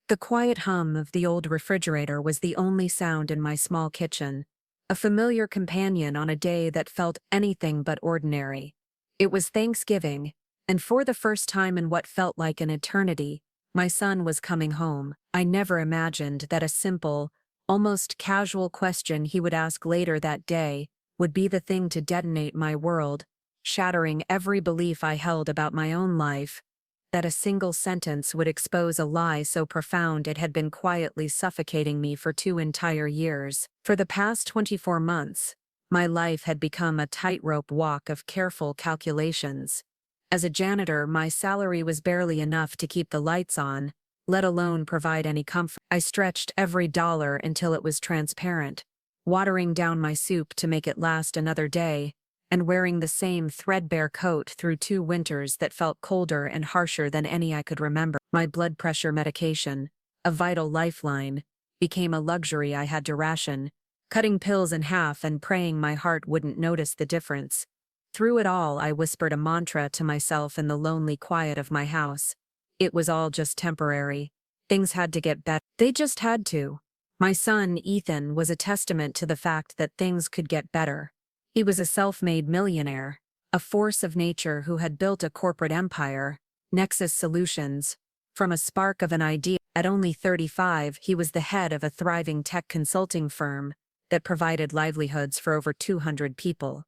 The quiet hum of the old refrigerator was the only sound in my small kitchen, a familiar companion on a day that felt anything but ordinary. It was Thanksgiving, and for the first time in what felt like an eternity, my son was coming home. I never imagined that a simple, almost casual question he would ask later that day would be the thing to detonate my world, shattering every belief I held about my own life, that a single sentence would expose a lie so profound it had been quietly suffocating me for 2 entire years. For the past 24 months, my life had become a tightrope walk of careful calculations. As a janitor, my salary was barely enough to keep the lights on, let alone provide any comfort. I stretched every dollar until it was transparent, watering down my soup to make it last another day, and wearing the same threadbare coat through 2 winters that felt colder and harsher than any I could remember. My blood pressure medication, a vital lifeline, became a luxury I had to ration, cutting pills in half and praying my heart wouldn't notice the difference. Through it all, I whispered a mantra to myself in the lonely quiet of my house. It was all just temporary. Things had to get better. They just had to. My son, Ethan, was a testament to the fact that things could get better. He was a self-made millionaire, a force of nature who had built a corporate empire, Nexus Solutions, from a spark of an idea. At only 35, he was the head of a thriving tech consulting firm that provided livelihoods for over 200 people.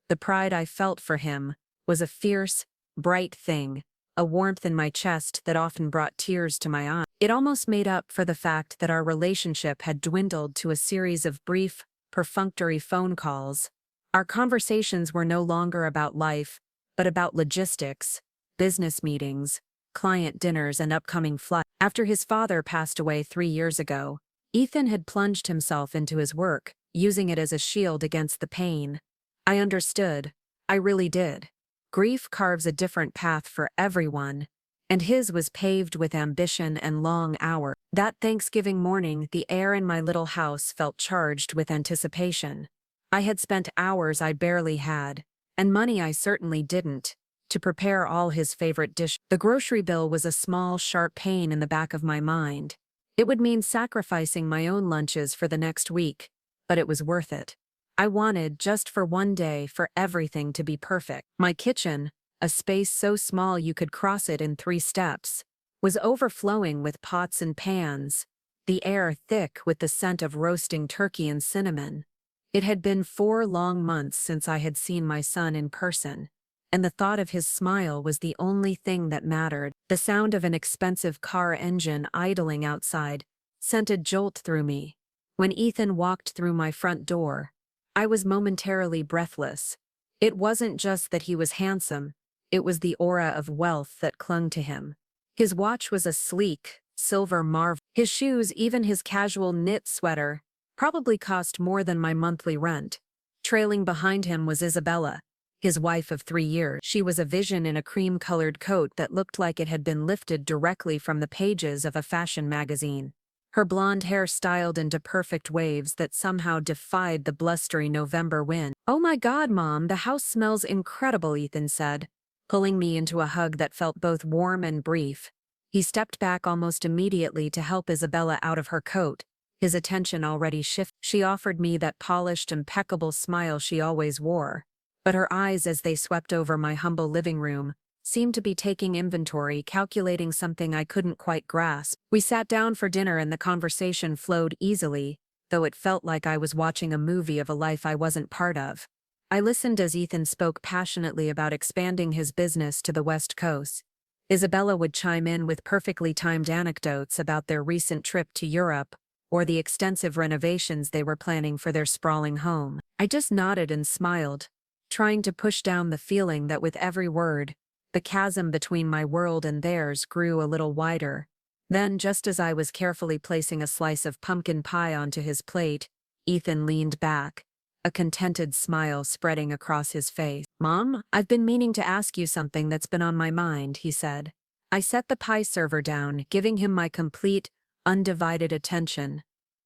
The pride I felt for him was a fierce, bright thing, a warmth in my chest that often brought tears to my eyes. It almost made up for the fact that our relationship had dwindled to a series of brief, perfunctory phone calls. Our conversations were no longer about life, but about logistics, business meetings, client dinners, and upcoming flights. After his father passed away 3 years ago, Ethan had plunged himself into his work, using it as a shield against the pain. I understood. I really did. Grief carves a different path for everyone, and his was paved with ambition and long hours. That Thanksgiving morning, the air in my little house felt charged with anticipation. I had spent hours I barely had, and money I certainly didn't, to prepare all his favorite dishes. The grocery bill was a small, sharp pain in the back of my mind. It would mean sacrificing my own lunches for the next week, but it was worth it. I wanted, just for one day, for everything to be perfect. My kitchen, a space so small you could cross it in 3 steps, was overflowing with pots and pans, the air thick with the scent of roasting turkey and cinnamon. It had been 4 long months since I had seen my son in person, and the thought of his smile was the only thing that mattered. The sound of an expensive car engine idling outside sent a jolt through me. When Ethan walked through my front door, I was momentarily breathless. It wasn't just that he was handsome, it was the aura of wealth that clung to him. His watch was a sleek, silver marvel. His shoes, even his casual knit sweater, probably cost more than my monthly rent. Trailing behind him was Isabella, his wife of 3 years. She was a vision in a cream-colored coat that looked like it had been lifted directly from the pages of a fashion magazine. Her blonde hair styled into perfect waves that somehow defied the blustery November wind. "Oh my God, Mom, the house smells incredible," Ethan said, pulling me into a hug that felt both warm and brief. He stepped back almost immediately to help Isabella out of her coat, his attention already shifted. She offered me that polished, impeccable smile she always wore, but her eyes, as they swept over my humble living room, seemed to be taking inventory, calculating something I couldn't quite grasp. We sat down for dinner and the conversation flowed easily, though it felt like I was watching a movie of a life I wasn't part of. I listened as Ethan spoke passionately about expanding his business to the West Coast. Isabella would chime in with perfectly timed anecdotes about their recent trip to Europe or the extensive renovations they were planning for their sprawling home. I just nodded and smiled, trying to push down the feeling that with every word, the chasm between my world and theirs grew a little wider. Then, just as I was carefully placing a slice of pumpkin pie onto his plate, Ethan leaned back, a contented smile spreading across his face. "Mom, I've been meaning to ask you something that's been on my mind," he said. I set the pie server down, giving him my complete, undivided attention.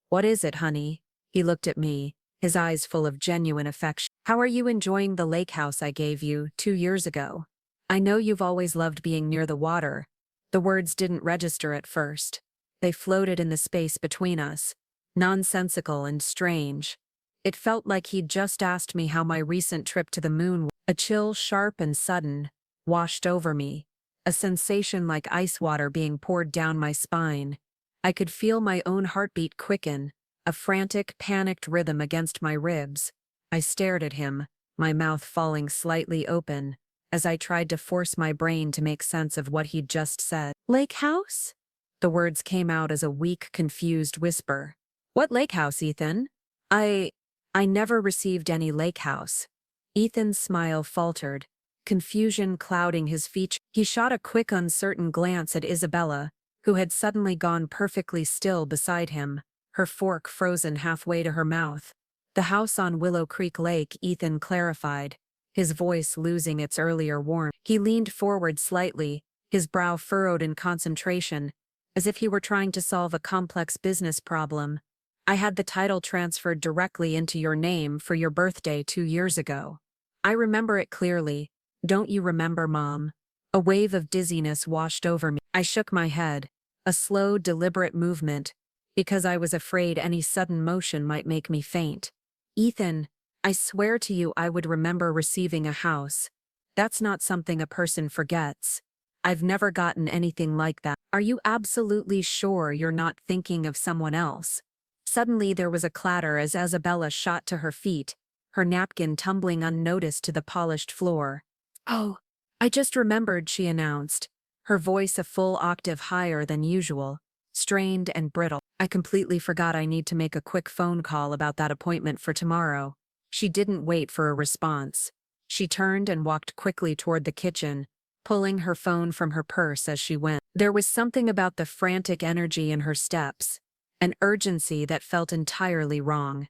"What is it, honey?" He looked at me, his eyes full of genuine affection. "How are you enjoying the lake house I gave you 2 years ago? I know you've always loved being near the water." The words didn't register at first. They floated in the space between us, nonsensical and strange. It felt like he'd just asked me how my recent trip to the moon was. A chill, sharp and sudden, washed over me, a sensation like ice water being poured down my spine. I could feel my own heartbeat quicken, a frantic, panicked rhythm against my ribs. I stared at him, my mouth falling slightly open, as I tried to force my brain to make sense of what he'd just said. "Lake house?" The words came out as a weak, confused whisper. "What lake house, Ethan?" I never received any lake house." Ethan's smile faltered, confusion clouding his features. He shot a quick, uncertain glance at Isabella, who had suddenly gone perfectly still beside him, her fork frozen halfway to her mouth. "The house on Willow Creek Lake," Ethan clarified, his voice losing its earlier warmth. He leaned forward slightly, his brow furrowed in concentration, as if he were trying to solve a complex business problem. "I had the title transferred directly into your name for your birthday 2 years ago. I remember it clearly. Don't you remember, Mom?" A wave of dizziness washed over me. I shook my head, a slow, deliberate movement, because I was afraid any sudden motion might make me faint. "Ethan, I swear to you I would remember receiving a house. That's not something a person forgets. I've never gotten anything like that." "Are you absolutely sure you're not thinking of someone else?" Suddenly there was a clatter as Isabella shot to her feet, her napkin tumbling unnoticed to the polished floor. "Oh, I just remembered," she announced, her voice a full octave higher than usual, strained and brittle. "I completely forgot I need to make a quick phone call about that appointment for tomorrow." She didn't wait for a response. She turned and walked quickly toward the kitchen, pulling her phone from her purse as she went. There was something about the frantic energy in her steps, an urgency that felt entirely wrong.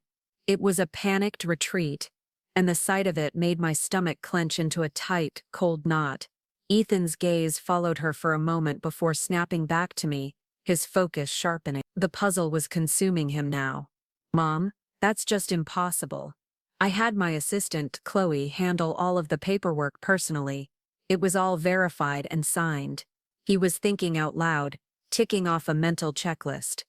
It was a panicked retreat, and the sight of it made my stomach clench into a tight, cold knot. Ethan's gaze followed her for a moment before snapping back to me, his focus sharpening. The puzzle was consuming him now. "Mom, that's just impossible. I had my assistant, Chloe, handle all of the paperwork personally. It was all verified and signed." He was thinking out loud, ticking off a mental checklist.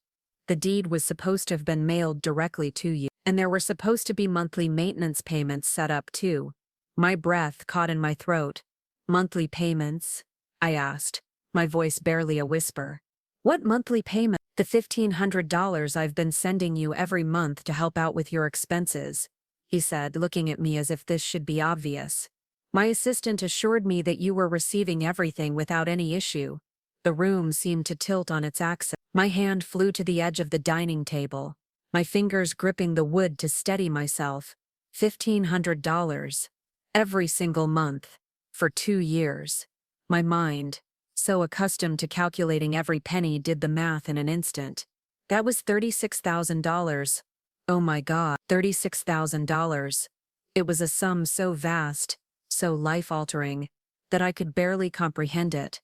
"The deed was supposed to have been mailed directly to you, and there were supposed to be monthly maintenance payments set up too." My breath caught in my throat. "Monthly payments?" I asked, my voice barely a whisper. "What monthly payment?" "The $1,500 I've been sending you every month to help out with your expenses," he said, looking at me as if this should be obvious. "My assistant assured me that you were receiving everything without any issue." The room seemed to tilt on its axis. My hand flew to the edge of the dining table, my fingers gripping the wood to steady myself. $1,500. Every single month. For 2 years. My mind, so accustomed to calculating every penny, did the math in an instant. That was $36,000. Oh my God, $36,000. It was a sum so vast, so life-altering, that I could barely comprehend it.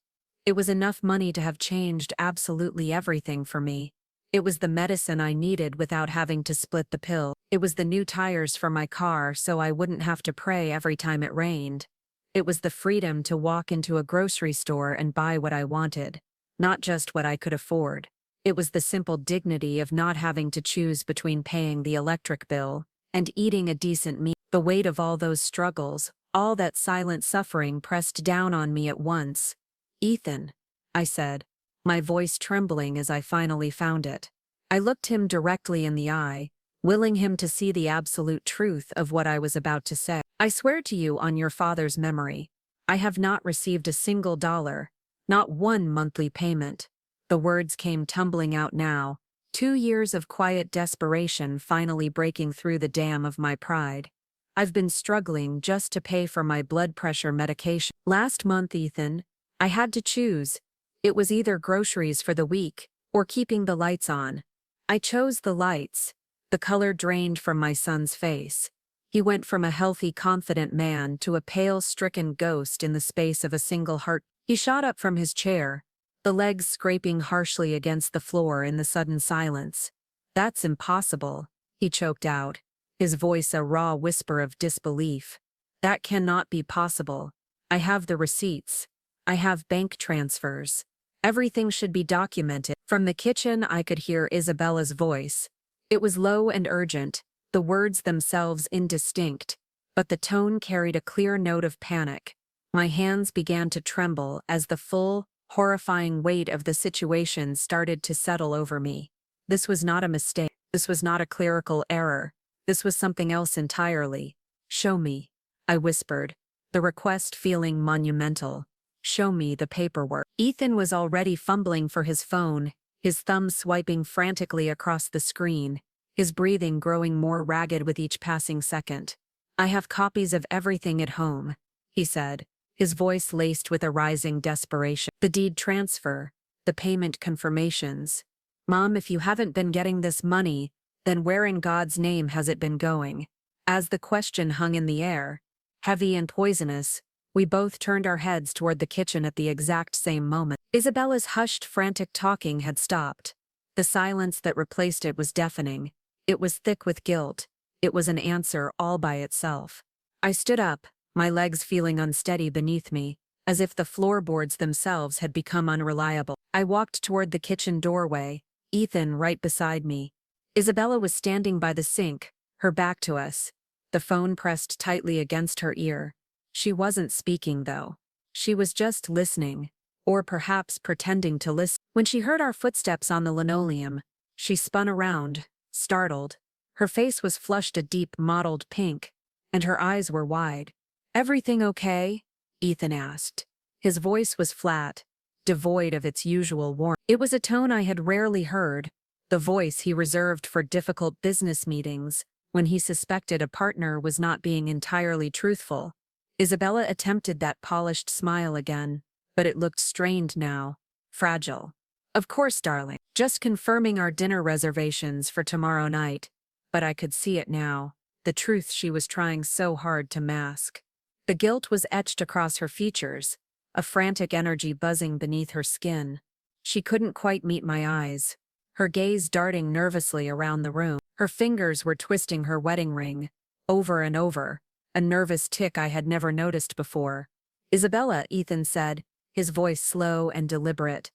It was enough money to have changed absolutely everything for me. It was the medicine I needed without having to split the pill. It was the new tires for my car so I wouldn't have to pray every time it rained. It was the freedom to walk into a grocery store and buy what I wanted, not just what I could afford. It was the simple dignity of not having to choose between paying the electric bill and eating a decent meal. The weight of all those struggles, all that silent suffering pressed down on me at once. "Ethan," I said, my voice trembling as I finally found it. I looked him directly in the eye, willing him to see the absolute truth of what I was about to say. "I swear to you on your father's memory, I have not received a single dollar, not one monthly payment." The words came tumbling out now, 2 years of quiet desperation finally breaking through the dam of my pride. "I've been struggling just to pay for my blood pressure medication. Last month, Ethan, I had to choose. It was either groceries for the week or keeping the lights on. I chose the lights." The color drained from my son's face. He went from a healthy, confident man to a pale, stricken ghost in the space of a single heart. He shot up from his chair, the legs scraping harshly against the floor in the sudden silence. "That's impossible," he choked out, his voice a raw whisper of disbelief. "That cannot be possible. I have the receipts. I have bank transfers. Everything should be documented." From the kitchen, I could hear Isabella's voice. It was low and urgent, the words themselves indistinct, but the tone carried a clear note of panic. My hands began to tremble as the full, horrifying weight of the situation started to settle over me. This was not a mistake. This was not a clerical error. This was something else entirely. "Show me," I whispered, the request feeling monumental. "Show me the paperwork." Ethan was already fumbling for his phone, his thumb swiping frantically across the screen, his breathing growing more ragged with each passing second. "I have copies of everything at home," he said, his voice laced with a rising desperation. "The deed transfer, the payment confirmations. Mom, if you haven't been getting this money, then where in God's name has it been going?" As the question hung in the air, heavy and poisonous, we both turned our heads toward the kitchen at the exact same moment. Isabella's hushed, frantic talking had stopped. The silence that replaced it was deafening. It was thick with guilt. It was an answer all by itself. I stood up, my legs feeling unsteady beneath me, as if the floorboards themselves had become unreliable. I walked toward the kitchen doorway, Ethan right beside me. Isabella was standing by the sink, her back to us, the phone pressed tightly against her ear. She wasn't speaking, though. She was just listening, or perhaps pretending to listen. When she heard our footsteps on the linoleum, she spun around, startled. Her face was flushed a deep mottled pink, and her eyes were wide. "Everything okay?" Ethan asked. His voice was flat, devoid of its usual warmth. It was a tone I had rarely heard, the voice he reserved for difficult business meetings, when he suspected a partner was not being entirely truthful. Isabella attempted that polished smile again, but it looked strained now, fragile. "Of course, darling. Just confirming our dinner reservations for tomorrow night." But I could see it now, the truth she was trying so hard to mask. The guilt was etched across her features, a frantic energy buzzing beneath her skin. She couldn't quite meet my eyes, her gaze darting nervously around the room. Her fingers were twisting her wedding ring, over and over, a nervous tick I had never noticed before. "Isabella," Ethan said, his voice slow and deliberate.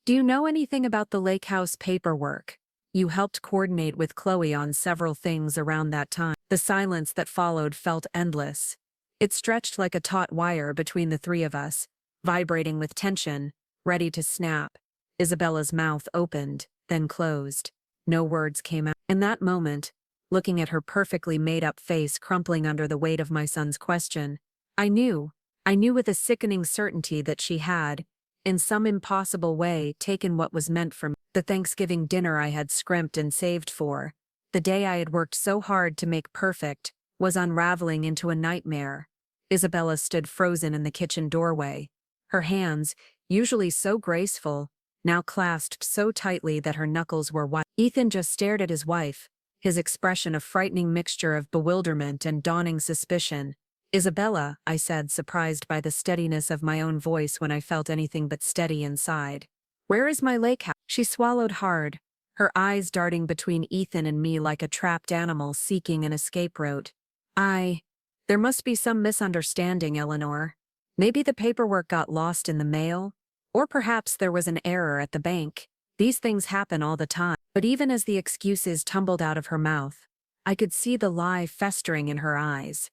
"Do you know anything about the lake house paperwork? You helped coordinate with Chloe on several things around that time." The silence that followed felt endless. It stretched like a taut wire between the three of us, vibrating with tension, ready to snap. Isabella's mouth opened, then closed. No words came out. In that moment, looking at her perfectly made-up face crumpling under the weight of my son's question, I knew with a sickening certainty that she had, in some impossible way, taken what was meant for me. The Thanksgiving dinner I had scrimped and saved for, the day I had worked so hard to make perfect, was unraveling into a nightmare. Isabella stood frozen in the kitchen doorway, her hands, usually so graceful, now clasped so tightly that her knuckles were white. Ethan just stared at his wife, his expression a frightening mixture of bewilderment and dawning suspicion. "Isabella," I said, surprised by the steadiness of my own voice when I felt anything but steady inside. "Where is my lake house?" She swallowed hard, her eyes darting between Ethan and me like a trapped animal seeking an escape route. There must be some misunderstanding, Eleanor. Maybe the paperwork got lost in the mail, or perhaps there was an error at the bank. These things happen all the time." But even as the excuses tumbled out of her mouth, I could see the lie festering in her eyes.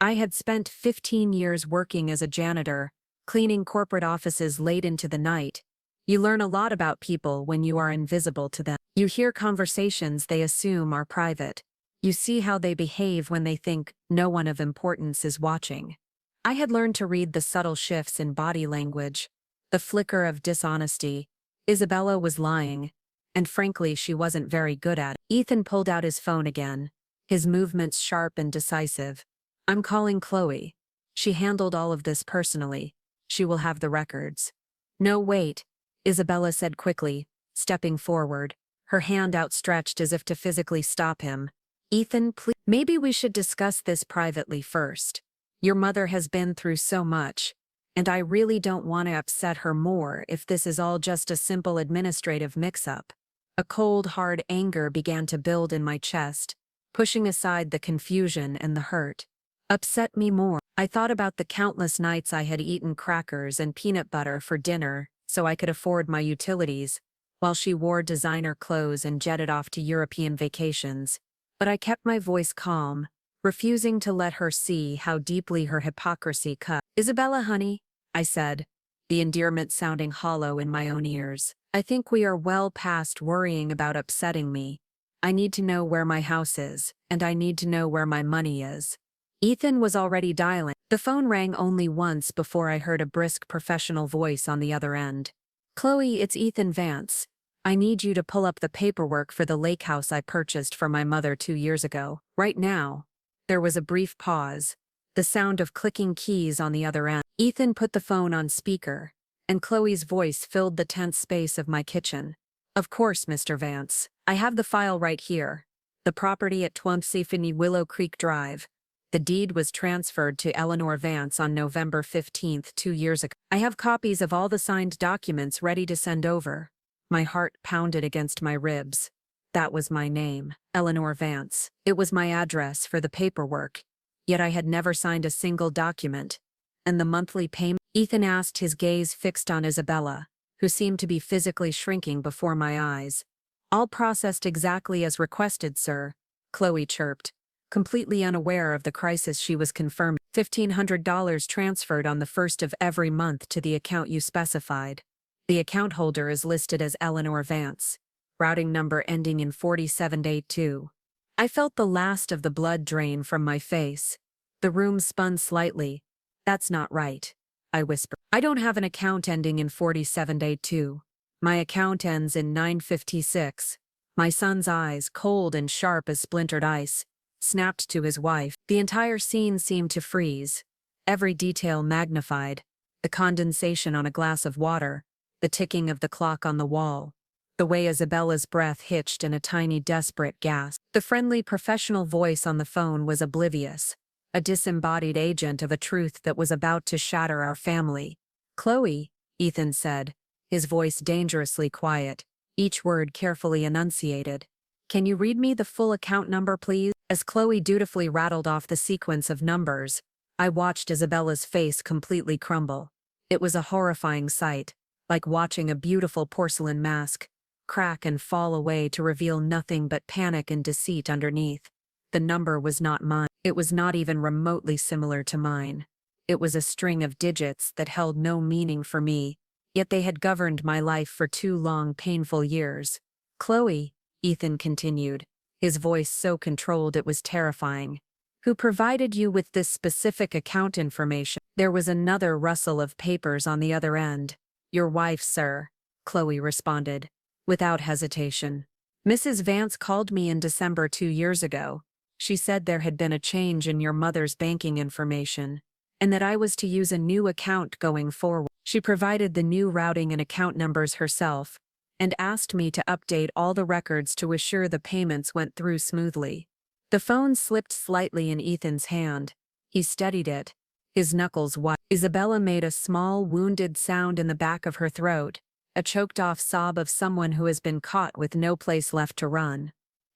I had spent 15 years working as a janitor, cleaning corporate offices late into the night. You learn a lot about people when you are invisible to them. You hear conversations they assume are private. You see how they behave when they think no one of importance is watching. I had learned to read the subtle shifts in body language, the flicker of dishonesty. Isabella was lying, and frankly she wasn't very good at it. Ethan pulled out his phone again, his movements sharp and decisive. "I'm calling Chloe. She handled all of this personally. She will have the records." "No, wait," Isabella said quickly, stepping forward, her hand outstretched as if to physically stop him. "Ethan, please, maybe we should discuss this privately first. Your mother has been through so much, and I really don't want to upset her more if this is all just a simple administrative mix-up." A cold, hard anger began to build in my chest, pushing aside the confusion and the hurt. Upset me more. I thought about the countless nights I had eaten crackers and peanut butter for dinner so I could afford my utilities, while she wore designer clothes and jetted off to European vacations. But I kept my voice calm, refusing to let her see how deeply her hypocrisy cut. "Isabella, honey," I said, the endearment sounding hollow in my own ears. "I think we are well past worrying about upsetting me. I need to know where my house is, and I need to know where my money is." Ethan was already dialing. The phone rang only once before I heard a brisk professional voice on the other end. "Chloe, it's Ethan Vance. I need you to pull up the paperwork for the lake house I purchased for my mother 2 years ago. Right now." There was a brief pause, the sound of clicking keys on the other end. Ethan put the phone on speaker, and Chloe's voice filled the tense space of my kitchen. "Of course, Mr. Vance. I have the file right here. The property at 20 Willow Creek Drive. The deed was transferred to Eleanor Vance on November 15th, 2 years ago. I have copies of all the signed documents ready to send over." My heart pounded against my ribs. That was my name, Eleanor Vance. It was my address for the paperwork, yet I had never signed a single document. And the monthly payment? Ethan asked, his gaze fixed on Isabella, who seemed to be physically shrinking before my eyes. "All processed exactly as requested, sir," Chloe chirped, completely unaware of the crisis she was confirming. $1,500 transferred on the 1st of every month to the account you specified. The account holder is listed as Eleanor Vance, routing number ending in 4782. I felt the last of the blood drain from my face. The room spun slightly. "That's not right," I whispered. "I don't have an account ending in 4782. My account ends in 956. My son's eyes, cold and sharp as splintered ice, snapped to his wife. The entire scene seemed to freeze, every detail magnified: the condensation on a glass of water, the ticking of the clock on the wall, the way Isabella's breath hitched in a tiny desperate gasp. The friendly professional voice on the phone was oblivious, a disembodied agent of a truth that was about to shatter our family. "Chloe," Ethan said, his voice dangerously quiet, each word carefully enunciated. "Can you read me the full account number, please?" As Chloe dutifully rattled off the sequence of numbers, I watched Isabella's face completely crumble. It was a horrifying sight, like watching a beautiful porcelain mask crack and fall away to reveal nothing but panic and deceit underneath. The number was not mine. It was not even remotely similar to mine. It was a string of digits that held no meaning for me, yet they had governed my life for 2 long, painful years. "Chloe," Ethan continued, his voice so controlled it was terrifying, "who provided you with this specific account information?" There was another rustle of papers on the other end. "Your wife, sir," Chloe responded, without hesitation. "Mrs. Vance called me in December 2 years ago. She said there had been a change in your mother's banking information, and that I was to use a new account going forward. She provided the new routing and account numbers herself, and asked me to update all the records to assure the payments went through smoothly." The phone slipped slightly in Ethan's hand. He steadied it, his knuckles white. Isabella made a small, wounded sound in the back of her throat, a choked-off sob of someone who has been caught with no place left to run.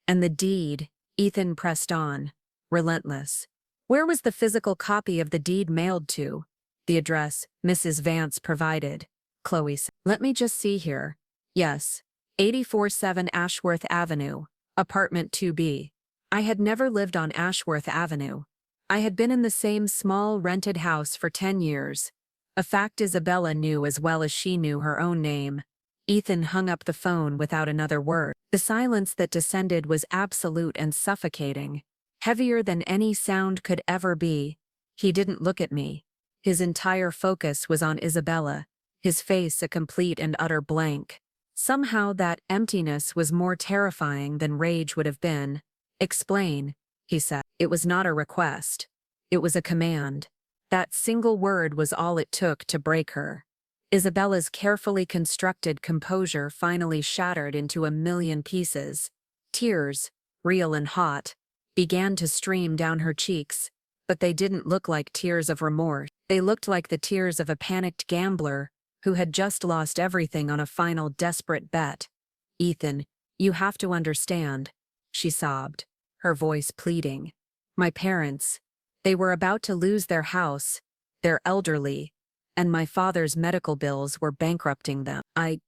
"And the deed," Ethan pressed on, relentless. "Where was the physical copy of the deed mailed to?" "The address Mrs. Vance provided," Chloe said. "Let me just see here. Yes, 847 Ashworth Avenue, apartment 2B. I had never lived on Ashworth Avenue. I had been in the same small rented house for 10 years. A fact Isabella knew as well as she knew her own name. Ethan hung up the phone without another word. The silence that descended was absolute and suffocating, heavier than any sound could ever be. He didn't look at me. His entire focus was on Isabella, his face a complete and utter blank. Somehow that emptiness was more terrifying than rage would have been. "Explain," he said. It was not a request. It was a command. That single word was all it took to break her. Isabella's carefully constructed composure finally shattered into a million pieces. Tears, real and hot, began to stream down her cheeks, but they didn't look like tears of remorse. They looked like the tears of a panicked gambler who had just lost everything on a final desperate bet. "Ethan, you have to understand," she sobbed, her voice pleading. "My parents, they were about to lose their house, they're elderly, and my father's medical bills were bankrupting them. I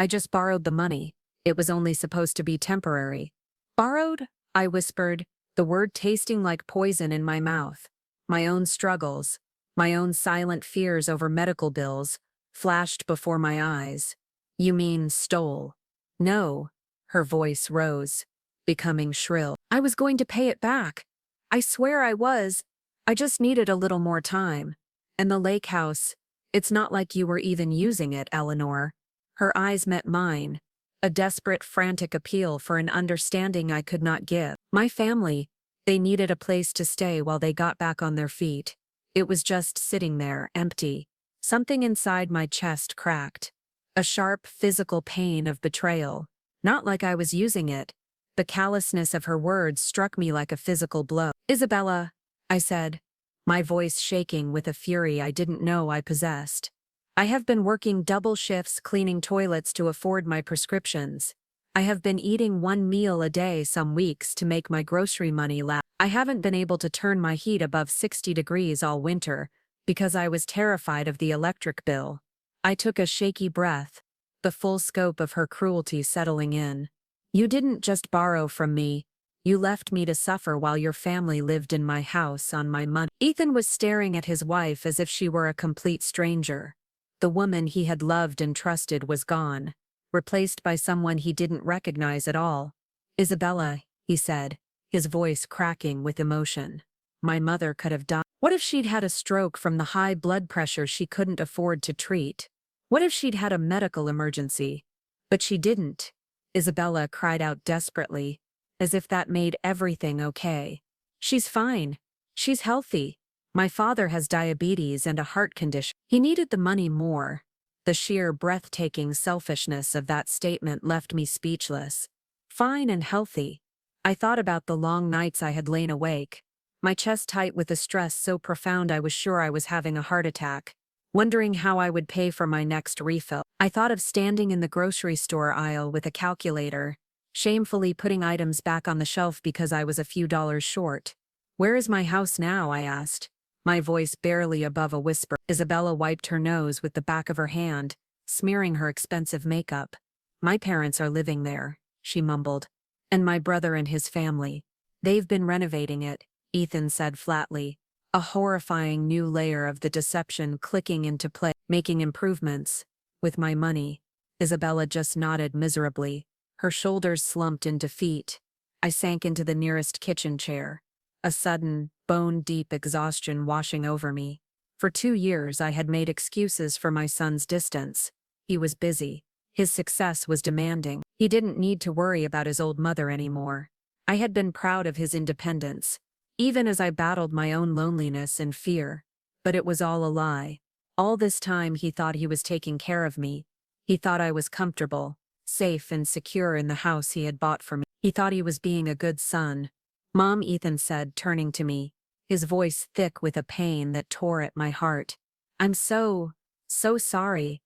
just borrowed the money. It was only supposed to be temporary. Borrowed? I whispered, the word tasting like poison in my mouth. My own struggles, my own silent fears over medical bills, flashed before my eyes. You mean stole? No. Her voice rose, becoming shrill. I was going to pay it back. I swear I was. I just needed a little more time. And the lake house, it's not like you were even using it, Eleanor. Her eyes met mine, a desperate, frantic appeal for an understanding I could not give. My family, they needed a place to stay while they got back on their feet. It was just sitting there, empty. Something inside my chest cracked. A sharp, physical pain of betrayal. Not like I was using it. The callousness of her words struck me like a physical blow. Isabella, I said, my voice shaking with a fury I didn't know I possessed. I have been working double shifts cleaning toilets to afford my prescriptions. I have been eating one meal a day some weeks to make my grocery money last. I haven't been able to turn my heat above 60 degrees all winter because I was terrified of the electric bill. I took a shaky breath, the full scope of her cruelty settling in. You didn't just borrow from me. You left me to suffer while your family lived in my house on my money. Ethan was staring at his wife as if she were a complete stranger. The woman he had loved and trusted was gone, replaced by someone he didn't recognize at all. Isabella, he said, his voice cracking with emotion. My mother could have died. What if she'd had a stroke from the high blood pressure she couldn't afford to treat? What if she'd had a medical emergency? But she didn't. Isabella cried out desperately, as if that made everything okay. She's fine. She's healthy. My father has diabetes and a heart condition. He needed the money more. The sheer breathtaking selfishness of that statement left me speechless. Fine and healthy. I thought about the long nights I had lain awake, my chest tight with a stress so profound I was sure I was having a heart attack, wondering how I would pay for my next refill. I thought of standing in the grocery store aisle with a calculator, shamefully putting items back on the shelf because I was a few dollars short. Where is my house now? I asked, my voice barely above a whisper. Isabella wiped her nose with the back of her hand, smearing her expensive makeup. My parents are living there, she mumbled. And my brother and his family. They've been renovating it, Ethan said flatly, a horrifying new layer of the deception clicking into place. Making improvements. With my money. Isabella just nodded miserably, her shoulders slumped in defeat. I sank into the nearest kitchen chair, a sudden, bone-deep exhaustion washing over me. For 2 years I had made excuses for my son's distance. He was busy. His success was demanding. He didn't need to worry about his old mother anymore. I had been proud of his independence, even as I battled my own loneliness and fear. But it was all a lie. All this time he thought he was taking care of me. He thought I was comfortable, safe and secure in the house he had bought for me. He thought he was being a good son. Mom, Ethan said, turning to me, his voice thick with a pain that tore at my heart. I'm so sorry.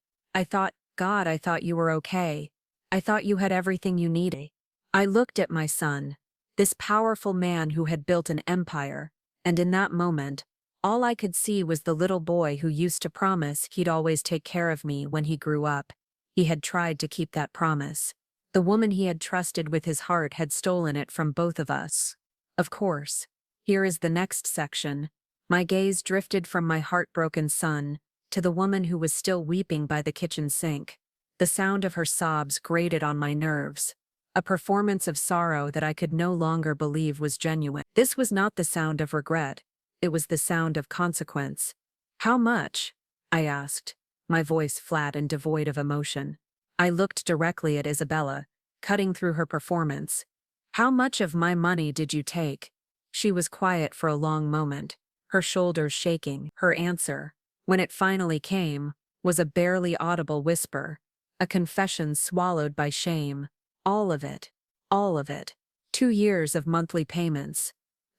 God, I thought you were okay. I thought you had everything you needed. I looked at my son, this powerful man who had built an empire, and in that moment, all I could see was the little boy who used to promise he'd always take care of me when he grew up. He had tried to keep that promise. The woman he had trusted with his heart had stolen it from both of us. Of course. Here is the next section. My gaze drifted from my heartbroken son to the woman who was still weeping by the kitchen sink. The sound of her sobs grated on my nerves, a performance of sorrow that I could no longer believe was genuine. This was not the sound of regret. It was the sound of consequence. How much? I asked, my voice flat and devoid of emotion. I looked directly at Isabella, cutting through her performance. How much of my money did you take? She was quiet for a long moment, her shoulders shaking. Her answer, when it finally came, was a barely audible whisper, a confession swallowed by shame. All of it. All of it. 2 years of monthly payments.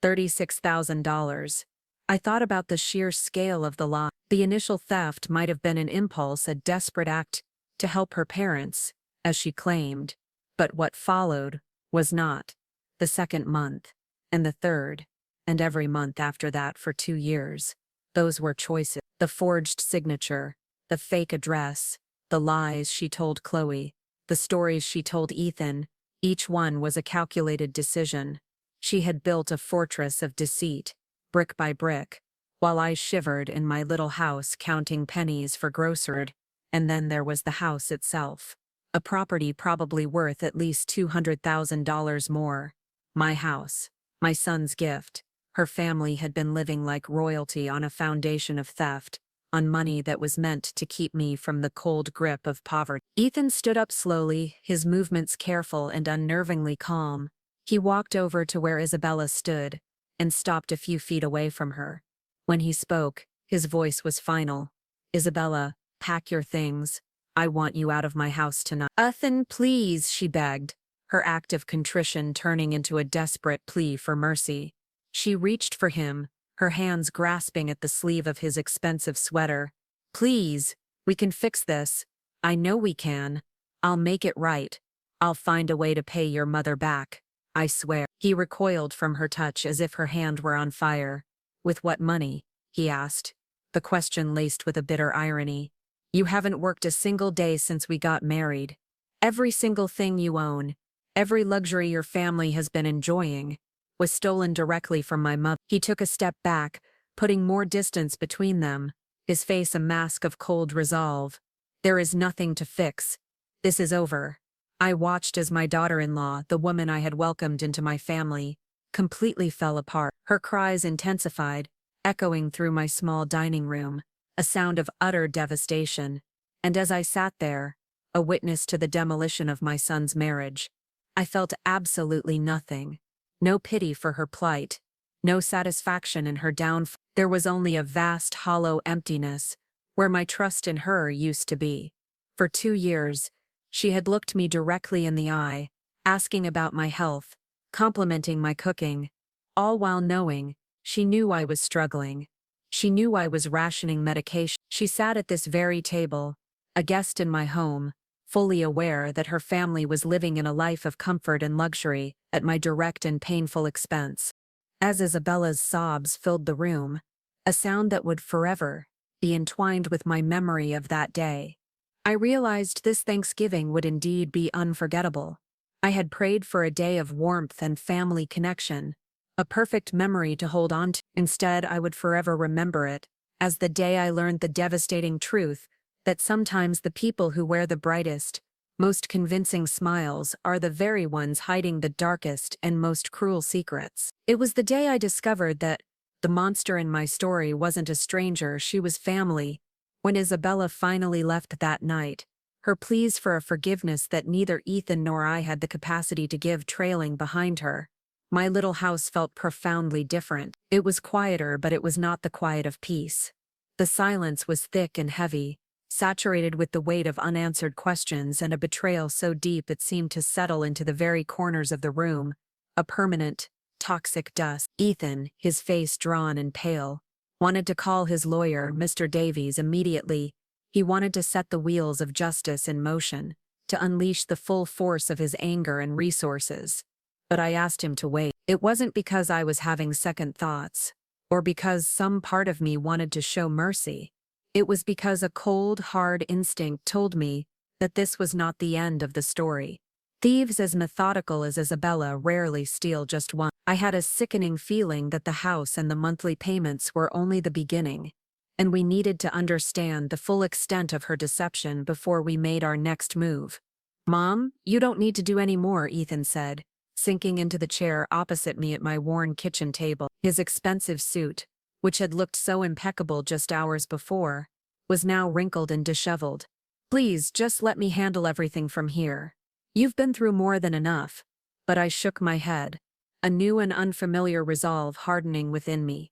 $36,000. I thought about the sheer scale of the lie. The initial theft might have been an impulse, a desperate act to help her parents, as she claimed. But what followed was not. The second month, and the third, and every month after that for 2 years. Those were choices. The forged signature, the fake address, the lies she told Chloe. The stories she told Ethan, each one was a calculated decision. She had built a fortress of deceit, brick by brick, while I shivered in my little house counting pennies for grocery. And then there was the house itself. A property probably worth at least $200,000 more. My house. My son's gift. Her family had been living like royalty on a foundation of theft, on money that was meant to keep me from the cold grip of poverty. Ethan stood up slowly, his movements careful and unnervingly calm. He walked over to where Isabella stood and stopped a few feet away from her. When he spoke, his voice was final. "Isabella, pack your things. I want you out of my house tonight." "Ethan, please," she begged, her act of contrition turning into a desperate plea for mercy. She reached for him, her hands grasping at the sleeve of his expensive sweater. "Please, we can fix this. I know we can. I'll make it right. I'll find a way to pay your mother back. I swear." He recoiled from her touch as if her hand were on fire. "With what money?" he asked, the question laced with a bitter irony. "You haven't worked a single day since we got married. Every single thing you own, every luxury your family has been enjoying, was stolen directly from my mother." He took a step back, putting more distance between them, his face a mask of cold resolve. "There is nothing to fix. This is over." I watched as my daughter-in-law, the woman I had welcomed into my family, completely fell apart. Her cries intensified, echoing through my small dining room, a sound of utter devastation. And as I sat there, a witness to the demolition of my son's marriage, I felt absolutely nothing. No pity for her plight, no satisfaction in her downfall. There was only a vast hollow emptiness, where my trust in her used to be. For 2 years, she had looked me directly in the eye, asking about my health, complimenting my cooking, all while knowing she knew I was struggling. She knew I was rationing medication. She sat at this very table, a guest in my home, fully aware that her family was living in a life of comfort and luxury at my direct and painful expense. As Isabella's sobs filled the room, a sound that would forever be entwined with my memory of that day, I realized this Thanksgiving would indeed be unforgettable. I had prayed for a day of warmth and family connection, a perfect memory to hold on to. Instead, I would forever remember it as the day I learned the devastating truth that sometimes the people who wear the brightest, most convincing smiles are the very ones hiding the darkest and most cruel secrets. It was the day I discovered that the monster in my story wasn't a stranger, she was family. When Isabella finally left that night, her pleas for a forgiveness that neither Ethan nor I had the capacity to give trailing behind her, my little house felt profoundly different. It was quieter, but it was not the quiet of peace. The silence was thick and heavy, saturated with the weight of unanswered questions and a betrayal so deep it seemed to settle into the very corners of the room, a permanent, toxic dust. Ethan, his face drawn and pale, wanted to call his lawyer, Mr. Davies, immediately. He wanted to set the wheels of justice in motion, to unleash the full force of his anger and resources. But I asked him to wait. It wasn't because I was having second thoughts, or because some part of me wanted to show mercy. It was because a cold, hard instinct told me that this was not the end of the story. Thieves as methodical as Isabella rarely steal just one. I had a sickening feeling that the house and the monthly payments were only the beginning, and we needed to understand the full extent of her deception before we made our next move. "Mom, you don't need to do any more," Ethan said, sinking into the chair opposite me at my worn kitchen table. His expensive suit, which had looked so impeccable just hours before, was now wrinkled and disheveled. "Please, just let me handle everything from here. You've been through more than enough." But I shook my head, a new and unfamiliar resolve hardening within me.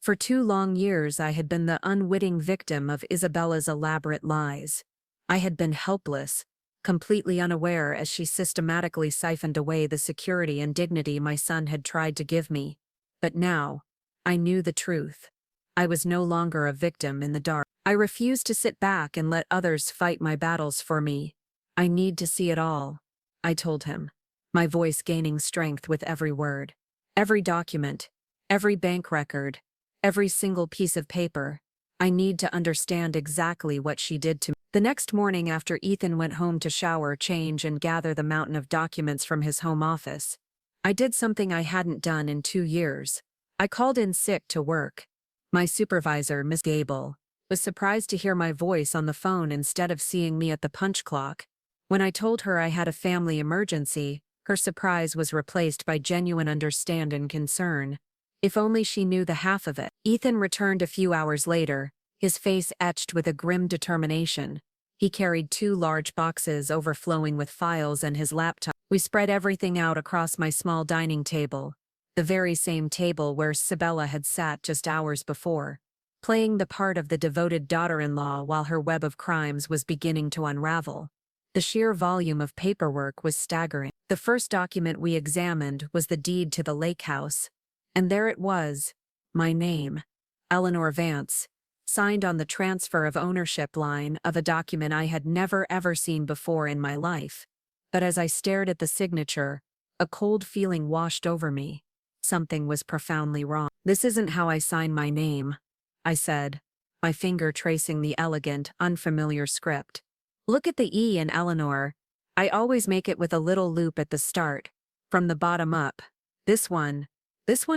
For 2 long years I had been the unwitting victim of Isabella's elaborate lies. I had been helpless, completely unaware as she systematically siphoned away the security and dignity my son had tried to give me. But now, I knew the truth. I was no longer a victim in the dark. I refused to sit back and let others fight my battles for me. "I need to see it all," I told him, my voice gaining strength with every word. "Every document, every bank record, every single piece of paper. I need to understand exactly what she did to me. The next morning after Ethan went home to shower, change, and gather the mountain of documents from his home office, I did something I hadn't done in 2 years. I called in sick to work. My supervisor, Miss Gable, was surprised to hear my voice on the phone instead of seeing me at the punch clock. When I told her I had a family emergency, her surprise was replaced by genuine understanding and concern. If only she knew the half of it. Ethan returned a few hours later, his face etched with a grim determination. He carried 2 large boxes overflowing with files and his laptop. We spread everything out across my small dining table, the very same table where Isabella had sat just hours before, playing the part of the devoted daughter-in-law while her web of crimes was beginning to unravel. The sheer volume of paperwork was staggering. The first document we examined was the deed to the lake house. And there it was, my name, Eleanor Vance, signed on the transfer of ownership line of a document I had never ever seen before in my life. But as I stared at the signature, a cold feeling washed over me. Something was profoundly wrong. "This isn't how I sign my name," I said, my finger tracing the elegant, unfamiliar script. "Look at the E in Eleanor. I always make it with a little loop at the start, from the bottom up. This one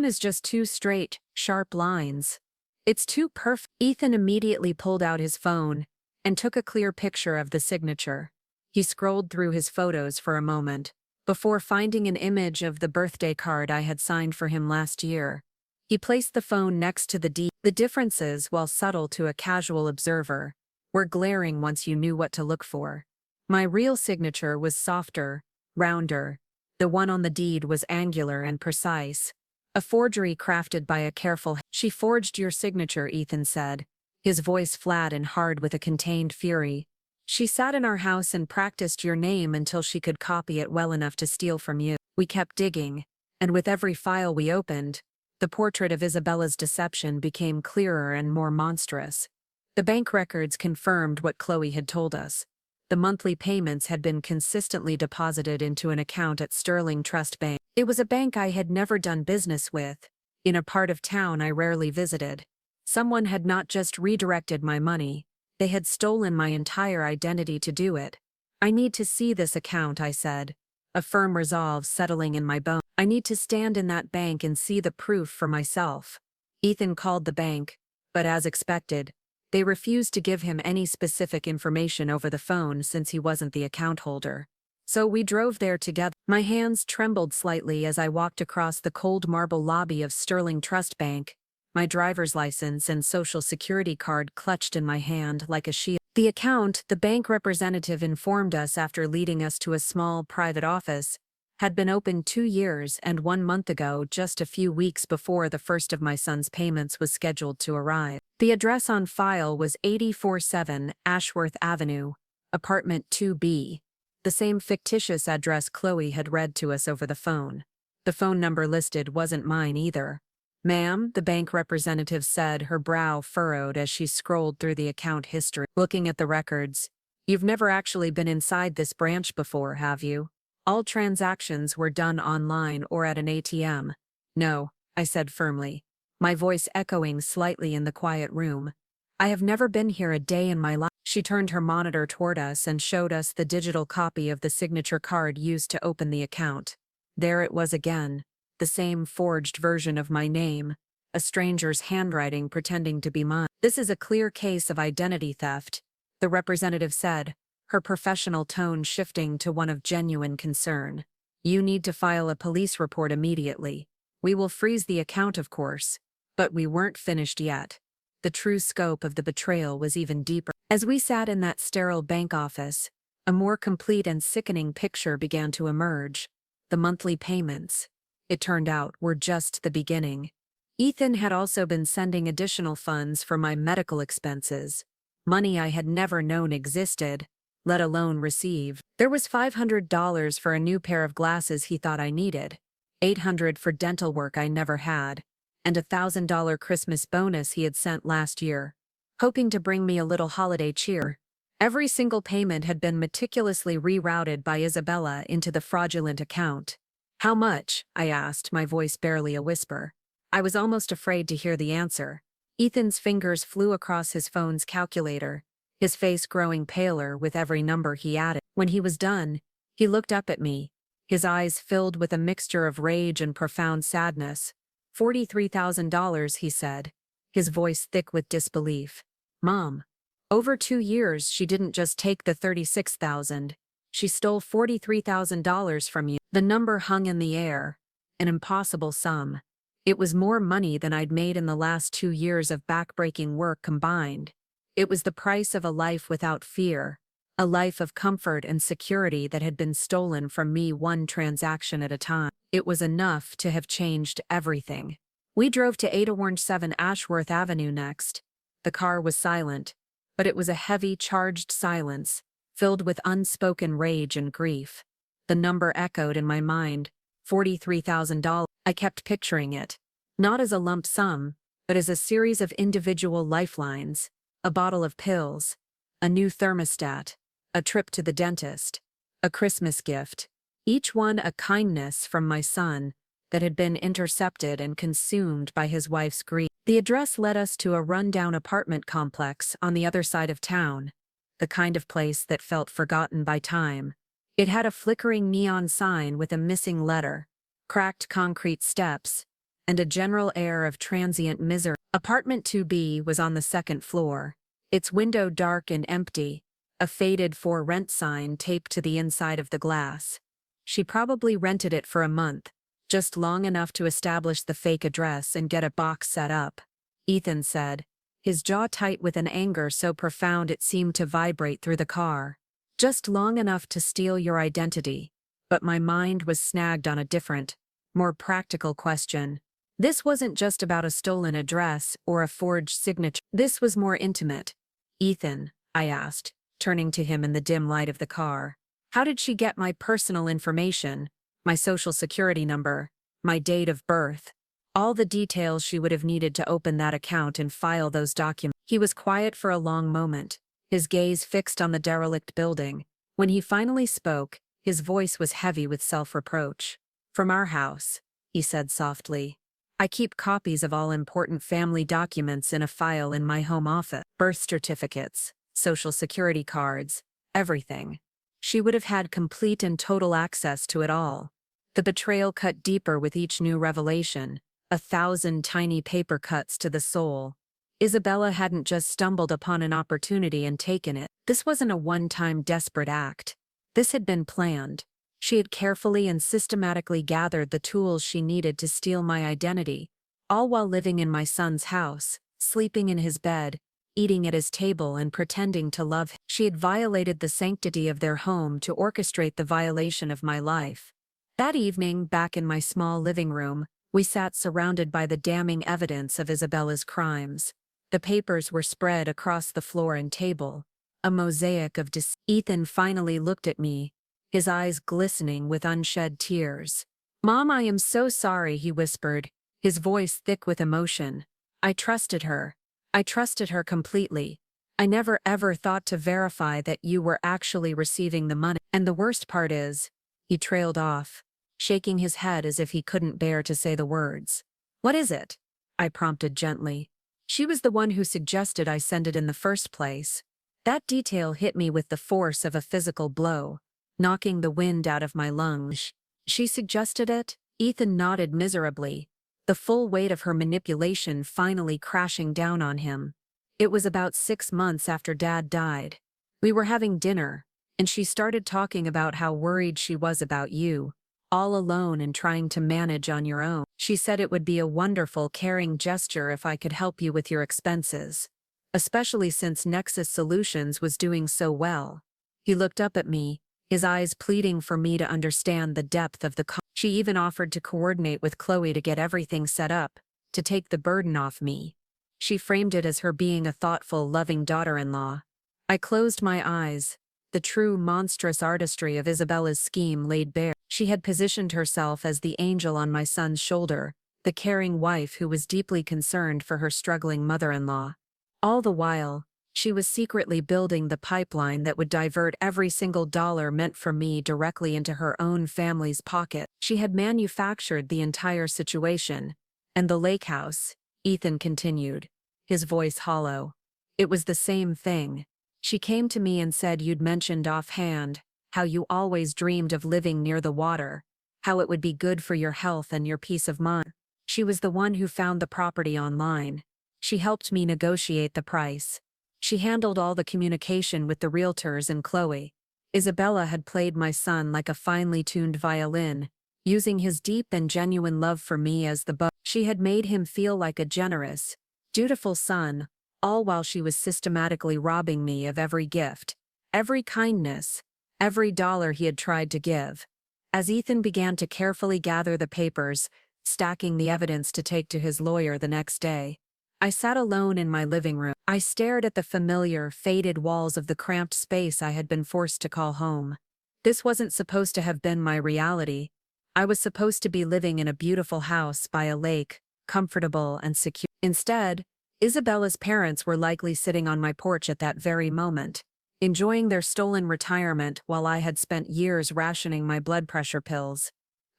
is just 2 straight, sharp lines. It's too perfect." Ethan immediately pulled out his phone and took a clear picture of the signature. He scrolled through his photos for a moment, before finding an image of the birthday card I had signed for him last year. He placed the phone next to the deed. The differences, while subtle to a casual observer, were glaring once you knew what to look for. My real signature was softer, rounder. The one on the deed was angular and precise. A forgery crafted by a careful hand. "She forged your signature," Ethan said, his voice flat and hard with a contained fury. "She sat in our house and practiced your name until she could copy it well enough to steal from you." We kept digging, and with every file we opened, the portrait of Isabella's deception became clearer and more monstrous. The bank records confirmed what Chloe had told us. The monthly payments had been consistently deposited into an account at Sterling Trust Bank. It was a bank I had never done business with, in a part of town I rarely visited. Someone had not just redirected my money, they had stolen my entire identity to do it. "I need to see this account," I said, a firm resolve settling in my bones. "I need to stand in that bank and see the proof for myself." Ethan called the bank, but as expected, they refused to give him any specific information over the phone since he wasn't the account holder. So we drove there together. My hands trembled slightly as I walked across the cold marble lobby of Sterling Trust Bank, my driver's license and social security card clutched in my hand like a shield. The account, the bank representative informed us after leading us to a small private office, had been opened 2 years and 1 month ago, just a few weeks before the first of my son's payments was scheduled to arrive. The address on file was 847 Ashworth Avenue, apartment 2B, the same fictitious address Chloe had read to us over the phone. The phone number listed wasn't mine either. "Ma'am," the bank representative said, her brow furrowed as she scrolled through the account history. "Looking at the records, you've never actually been inside this branch before, have you? All transactions were done online or at an ATM." "No," I said firmly, my voice echoing slightly in the quiet room. "I have never been here a day in my life." She turned her monitor toward us and showed us the digital copy of the signature card used to open the account. There it was again, the same forged version of my name, a stranger's handwriting pretending to be mine. "This is a clear case of identity theft," the representative said, her professional tone shifting to one of genuine concern. "You need to file a police report immediately. We will freeze the account, of course." But we weren't finished yet. The true scope of the betrayal was even deeper. As we sat in that sterile bank office, a more complete and sickening picture began to emerge. The monthly payments, it turned out, were just the beginning. Ethan had also been sending additional funds for my medical expenses, money I had never known existed, let alone received. There was $500 for a new pair of glasses he thought I needed, $800 for dental work I never had, and a $1,000 Christmas bonus he had sent last year, hoping to bring me a little holiday cheer. Every single payment had been meticulously rerouted by Isabella into the fraudulent account. "How much?" I asked, my voice barely a whisper. I was almost afraid to hear the answer. Ethan's fingers flew across his phone's calculator, his face growing paler with every number he added. When he was done, he looked up at me, his eyes filled with a mixture of rage and profound sadness. $43,000, he said, his voice thick with disbelief. Mom, over 2 years she didn't just take the $36,000, she stole $43,000 from you. The number hung in the air, an impossible sum. It was more money than I'd made in the last 2 years of backbreaking work combined. It was the price of a life without fear, a life of comfort and security that had been stolen from me one transaction at a time. It was enough to have changed everything. We drove to 817 Ashworth Avenue next. The car was silent, but it was a heavy, charged silence, filled with unspoken rage and grief. The number echoed in my mind, $43,000. I kept picturing it, not as a lump sum, but as a series of individual lifelines, a bottle of pills, a new thermostat, a trip to the dentist, a Christmas gift, each one a kindness from my son that had been intercepted and consumed by his wife's greed. The address led us to a run-down apartment complex on the other side of town, the kind of place that felt forgotten by time. It had a flickering neon sign with a missing letter, cracked concrete steps, and a general air of transient misery. Apartment 2B was on the second floor, its window dark and empty, a faded "for rent" sign taped to the inside of the glass. She probably rented it for a month, just long enough to establish the fake address and get a box set up, Ethan said, his jaw tight with an anger so profound it seemed to vibrate through the car. Just long enough to steal your identity. But my mind was snagged on a different, more practical question. This wasn't just about a stolen address or a forged signature. This was more intimate. Ethan, I asked, turning to him in the dim light of the car. How did she get my personal information, my social security number, my date of birth, all the details she would have needed to open that account and file those documents? He was quiet for a long moment, his gaze fixed on the derelict building. When he finally spoke, his voice was heavy with self-reproach. From our house, he said softly. I keep copies of all important family documents in a file in my home office. Birth certificates, social security cards, everything. She would have had complete and total access to it all. The betrayal cut deeper with each new revelation, 1,000 tiny paper cuts to the soul. Isabella hadn't just stumbled upon an opportunity and taken it. This wasn't a one-time desperate act. This had been planned. She had carefully and systematically gathered the tools she needed to steal my identity, all while living in my son's house, sleeping in his bed, eating at his table and pretending to love him. She had violated the sanctity of their home to orchestrate the violation of my life. That evening, back in my small living room, we sat surrounded by the damning evidence of Isabella's crimes. The papers were spread across the floor and table, a mosaic of deceit. Ethan finally looked at me, his eyes glistening with unshed tears. Mom, I am so sorry, he whispered, his voice thick with emotion. I trusted her. I trusted her completely. I never ever thought to verify that you were actually receiving the money. And the worst part is, he trailed off, shaking his head as if he couldn't bear to say the words. What is it? I prompted gently. She was the one who suggested I send it in the first place. That detail hit me with the force of a physical blow, knocking the wind out of my lungs. She suggested it? Ethan nodded miserably, the full weight of her manipulation finally crashing down on him. It was about 6 months after Dad died. We were having dinner, and she started talking about how worried she was about you, all alone and trying to manage on your own. She said it would be a wonderful, caring gesture if I could help you with your expenses, especially since Nexus Solutions was doing so well. He looked up at me, his eyes pleading for me to understand the depth of the She even offered to coordinate with Chloe to get everything set up, to take the burden off me. She framed it as her being a thoughtful, loving daughter-in-law. I closed my eyes. The true monstrous artistry of Isabella's scheme laid bare. She had positioned herself as the angel on my son's shoulder, the caring wife who was deeply concerned for her struggling mother-in-law. All the while, she was secretly building the pipeline that would divert every single dollar meant for me directly into her own family's pocket. She had manufactured the entire situation. And the lake house, Ethan continued, his voice hollow. It was the same thing. She came to me and said you'd mentioned offhand how you always dreamed of living near the water, how it would be good for your health and your peace of mind. She was the one who found the property online. She helped me negotiate the price. She handled all the communication with the realtors and Chloe. Isabella had played my son like a finely tuned violin, using his deep and genuine love for me as the bow. She had made him feel like a generous, dutiful son, all while she was systematically robbing me of every gift, every kindness, every dollar he had tried to give. As Ethan began to carefully gather the papers, stacking the evidence to take to his lawyer the next day, I sat alone in my living room. I stared at the familiar, faded walls of the cramped space I had been forced to call home. This wasn't supposed to have been my reality. I was supposed to be living in a beautiful house by a lake, comfortable and secure. Instead, Isabella's parents were likely sitting on my porch at that very moment, enjoying their stolen retirement while I had spent years rationing my blood pressure pills.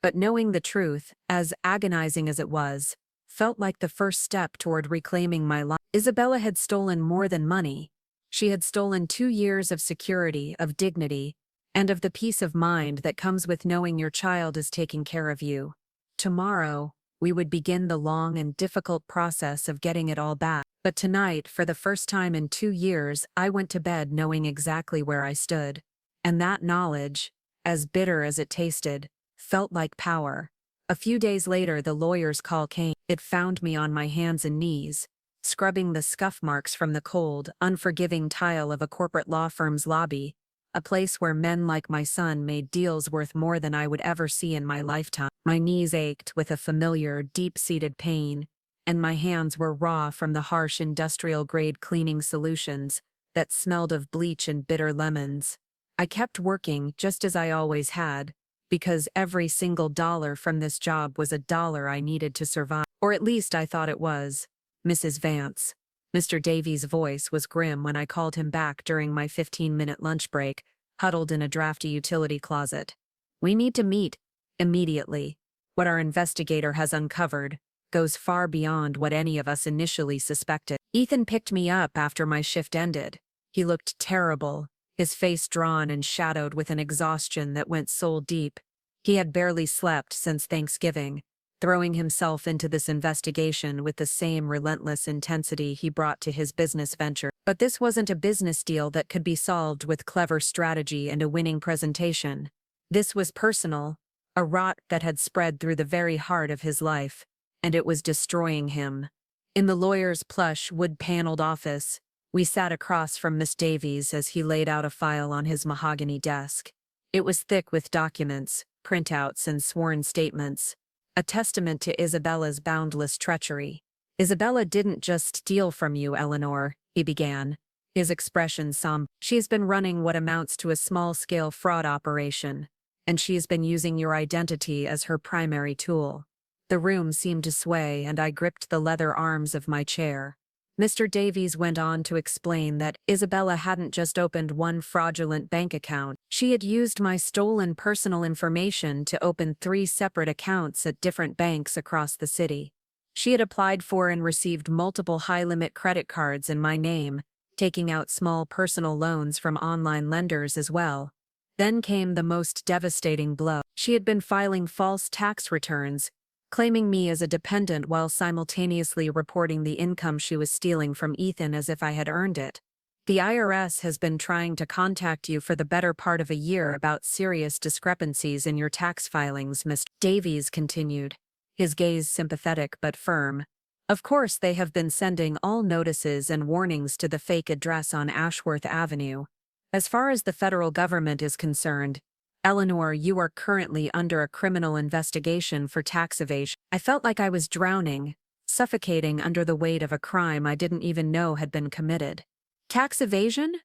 But knowing the truth, as agonizing as it was, felt like the first step toward reclaiming my life. Isabella had stolen more than money. She had stolen 2 years of security, of dignity, and of the peace of mind that comes with knowing your child is taking care of you. Tomorrow, we would begin the long and difficult process of getting it all back. But tonight, for the first time in 2 years, I went to bed knowing exactly where I stood. And that knowledge, as bitter as it tasted, felt like power. A few days later, the lawyer's call came. It found me on my hands and knees, scrubbing the scuff marks from the cold, unforgiving tile of a corporate law firm's lobby, a place where men like my son made deals worth more than I would ever see in my lifetime. My knees ached with a familiar, deep-seated pain, and my hands were raw from the harsh industrial-grade cleaning solutions that smelled of bleach and bitter lemons. I kept working just as I always had, because every single dollar from this job was a dollar I needed to survive. Or at least I thought it was. Mrs. Vance. Mr. Davies' voice was grim when I called him back during my 15-minute lunch break, huddled in a drafty utility closet. We need to meet, immediately. What our investigator has uncovered goes far beyond what any of us initially suspected. Ethan picked me up after my shift ended. He looked terrible, his face drawn and shadowed with an exhaustion that went soul deep. He had barely slept since Thanksgiving, throwing himself into this investigation with the same relentless intensity he brought to his business venture. But this wasn't a business deal that could be solved with clever strategy and a winning presentation. This was personal, a rot that had spread through the very heart of his life, and it was destroying him. In the lawyer's plush, wood-paneled office, we sat across from Miss Davies as he laid out a file on his mahogany desk. It was thick with documents, printouts, and sworn statements, a testament to Isabella's boundless treachery. Isabella didn't just steal from you, Eleanor, he began, his expression somber. She has been running what amounts to a small-scale fraud operation, and she has been using your identity as her primary tool. The room seemed to sway, and I gripped the leather arms of my chair. Mr. Davies went on to explain that Isabella hadn't just opened one fraudulent bank account. She had used my stolen personal information to open 3 separate accounts at different banks across the city. She had applied for and received multiple high-limit credit cards in my name, taking out small personal loans from online lenders as well. Then came the most devastating blow. She had been filing false tax returns, claiming me as a dependent while simultaneously reporting the income she was stealing from Ethan as if I had earned it. The IRS has been trying to contact you for the better part of a year about serious discrepancies in your tax filings, Mr. Davies continued, his gaze sympathetic but firm. Of course, they have been sending all notices and warnings to the fake address on Ashworth Avenue. As far as the federal government is concerned, Eleanor, you are currently under a criminal investigation for tax evasion. I felt like I was drowning, suffocating under the weight of a crime I didn't even know had been committed. Tax evasion?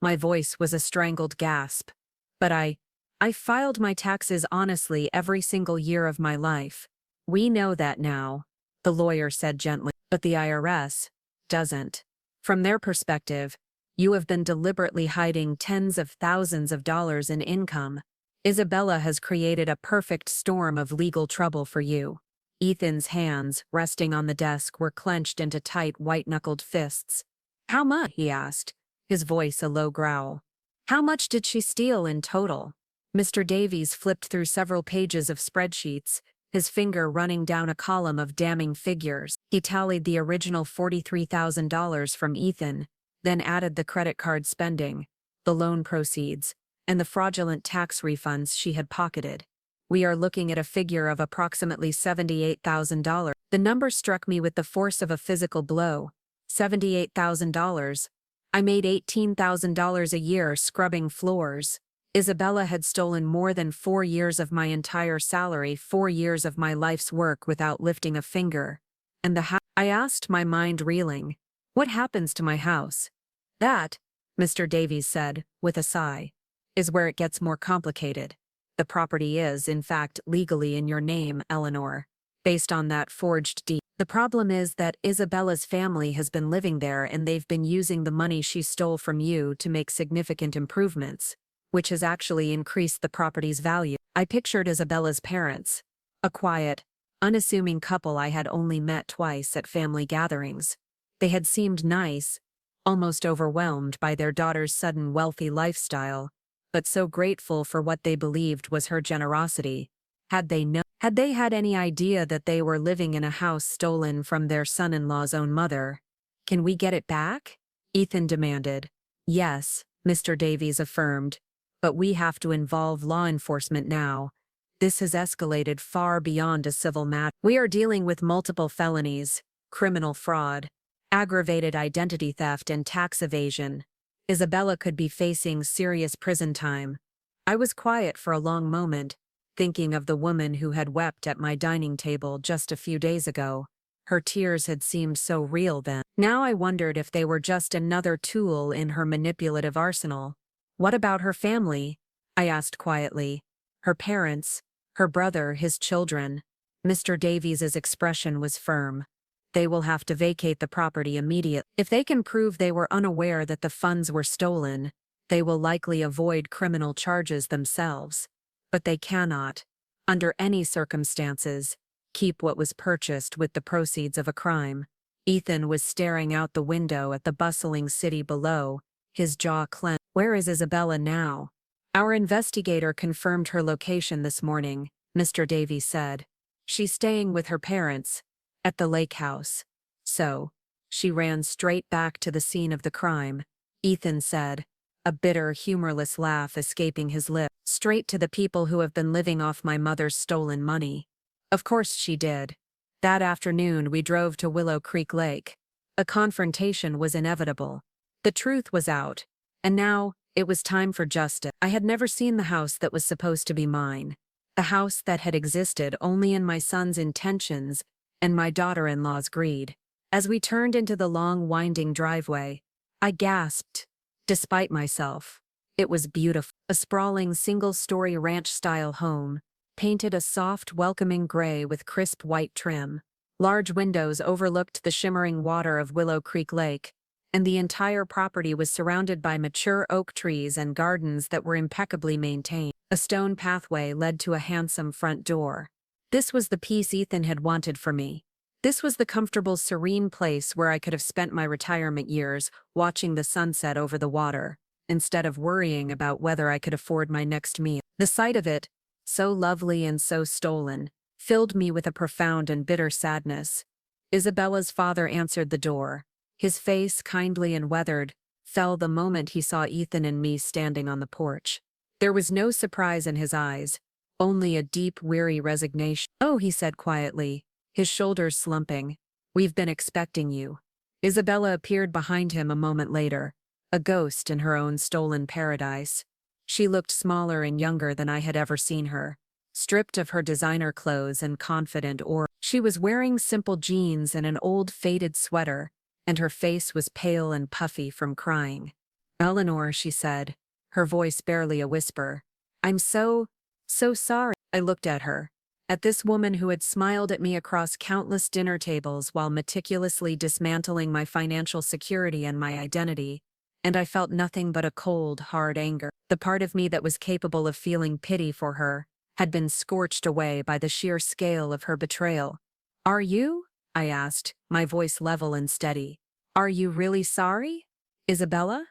My voice was a strangled gasp. But I filed my taxes honestly every single year of my life. We know that now, the lawyer said gently, but the IRS doesn't. From their perspective, you have been deliberately hiding tens of thousands of dollars in income. Isabella has created a perfect storm of legal trouble for you. Ethan's hands, resting on the desk, were clenched into tight, white-knuckled fists. "How much?" he asked, his voice a low growl. "How much did she steal in total?" Mr. Davies flipped through several pages of spreadsheets, his finger running down a column of damning figures. He tallied the original $43,000 from Ethan, then added the credit card spending, the loan proceeds, and the fraudulent tax refunds she had pocketed. "We are looking at a figure of approximately $78,000. The number struck me with the force of a physical blow. $78,000. I made $18,000 a year scrubbing floors. Isabella had stolen more than 4 years of my entire salary, 4 years of my life's work without lifting a finger. And the house," I asked, my mind reeling. "What happens to my house?" "That," Mr. Davies said, with a sigh, "is where it gets more complicated. The property is, in fact, legally in your name, Eleanor, based on that forged deed. The problem is that Isabella's family has been living there and they've been using the money she stole from you to make significant improvements, which has actually increased the property's value." I pictured Isabella's parents, a quiet, unassuming couple I had only met twice at family gatherings. They had seemed nice, almost overwhelmed by their daughter's sudden wealthy lifestyle, but so grateful for what they believed was her generosity. Had they had any idea that they were living in a house stolen from their son-in-law's own mother? "Can we get it back?" Ethan demanded. "Yes," Mr. Davies affirmed, "but we have to involve law enforcement now. This has escalated far beyond a civil matter. We are dealing with multiple felonies, criminal fraud, aggravated identity theft, and tax evasion. Isabella could be facing serious prison time." I was quiet for a long moment, thinking of the woman who had wept at my dining table just a few days ago. Her tears had seemed so real then. Now I wondered if they were just another tool in her manipulative arsenal. "What about her family?" I asked quietly. "Her parents, her brother, his children." Mr. Davies's expression was firm. "They will have to vacate the property immediately. If they can prove they were unaware that the funds were stolen, they will likely avoid criminal charges themselves. But they cannot, under any circumstances, keep what was purchased with the proceeds of a crime." Ethan was staring out the window at the bustling city below, his jaw clenched. "Where is Isabella now?" "Our investigator confirmed her location this morning," Mr. Davies said. "She's staying with her parents, at the lake house." "So, she ran straight back to the scene of the crime," Ethan said, a bitter, humorless laugh escaping his lips. "Straight to the people who have been living off my mother's stolen money." "Of course she did. That afternoon we drove to Willow Creek Lake. A confrontation was inevitable. The truth was out, and now it was time for justice." I had never seen the house that was supposed to be mine, the house that had existed only in my son's intentions and my daughter-in-law's greed. As we turned into the long, winding driveway, I gasped, despite myself. It was beautiful. A sprawling single-story ranch-style home, painted a soft, welcoming gray with crisp white trim. Large windows overlooked the shimmering water of Willow Creek Lake, and the entire property was surrounded by mature oak trees and gardens that were impeccably maintained. A stone pathway led to a handsome front door. This was the peace Ethan had wanted for me. This was the comfortable, serene place where I could have spent my retirement years watching the sunset over the water, instead of worrying about whether I could afford my next meal. The sight of it, so lovely and so stolen, filled me with a profound and bitter sadness. Isabella's father answered the door. His face, kindly and weathered, fell the moment he saw Ethan and me standing on the porch. There was no surprise in his eyes, only a deep, weary resignation. "Oh," he said quietly, his shoulders slumping. "We've been expecting you." Isabella appeared behind him a moment later, a ghost in her own stolen paradise. She looked smaller and younger than I had ever seen her, stripped of her designer clothes and confident aura. She was wearing simple jeans and an old faded sweater, and her face was pale and puffy from crying. "Eleanor," she said, her voice barely a whisper. "I'm so sorry." I looked at her, at this woman who had smiled at me across countless dinner tables while meticulously dismantling my financial security and my identity, and I felt nothing but a cold, hard anger. The part of me that was capable of feeling pity for her had been scorched away by the sheer scale of her betrayal. Are you? I asked, my voice level and steady. Are you really sorry, Isabella?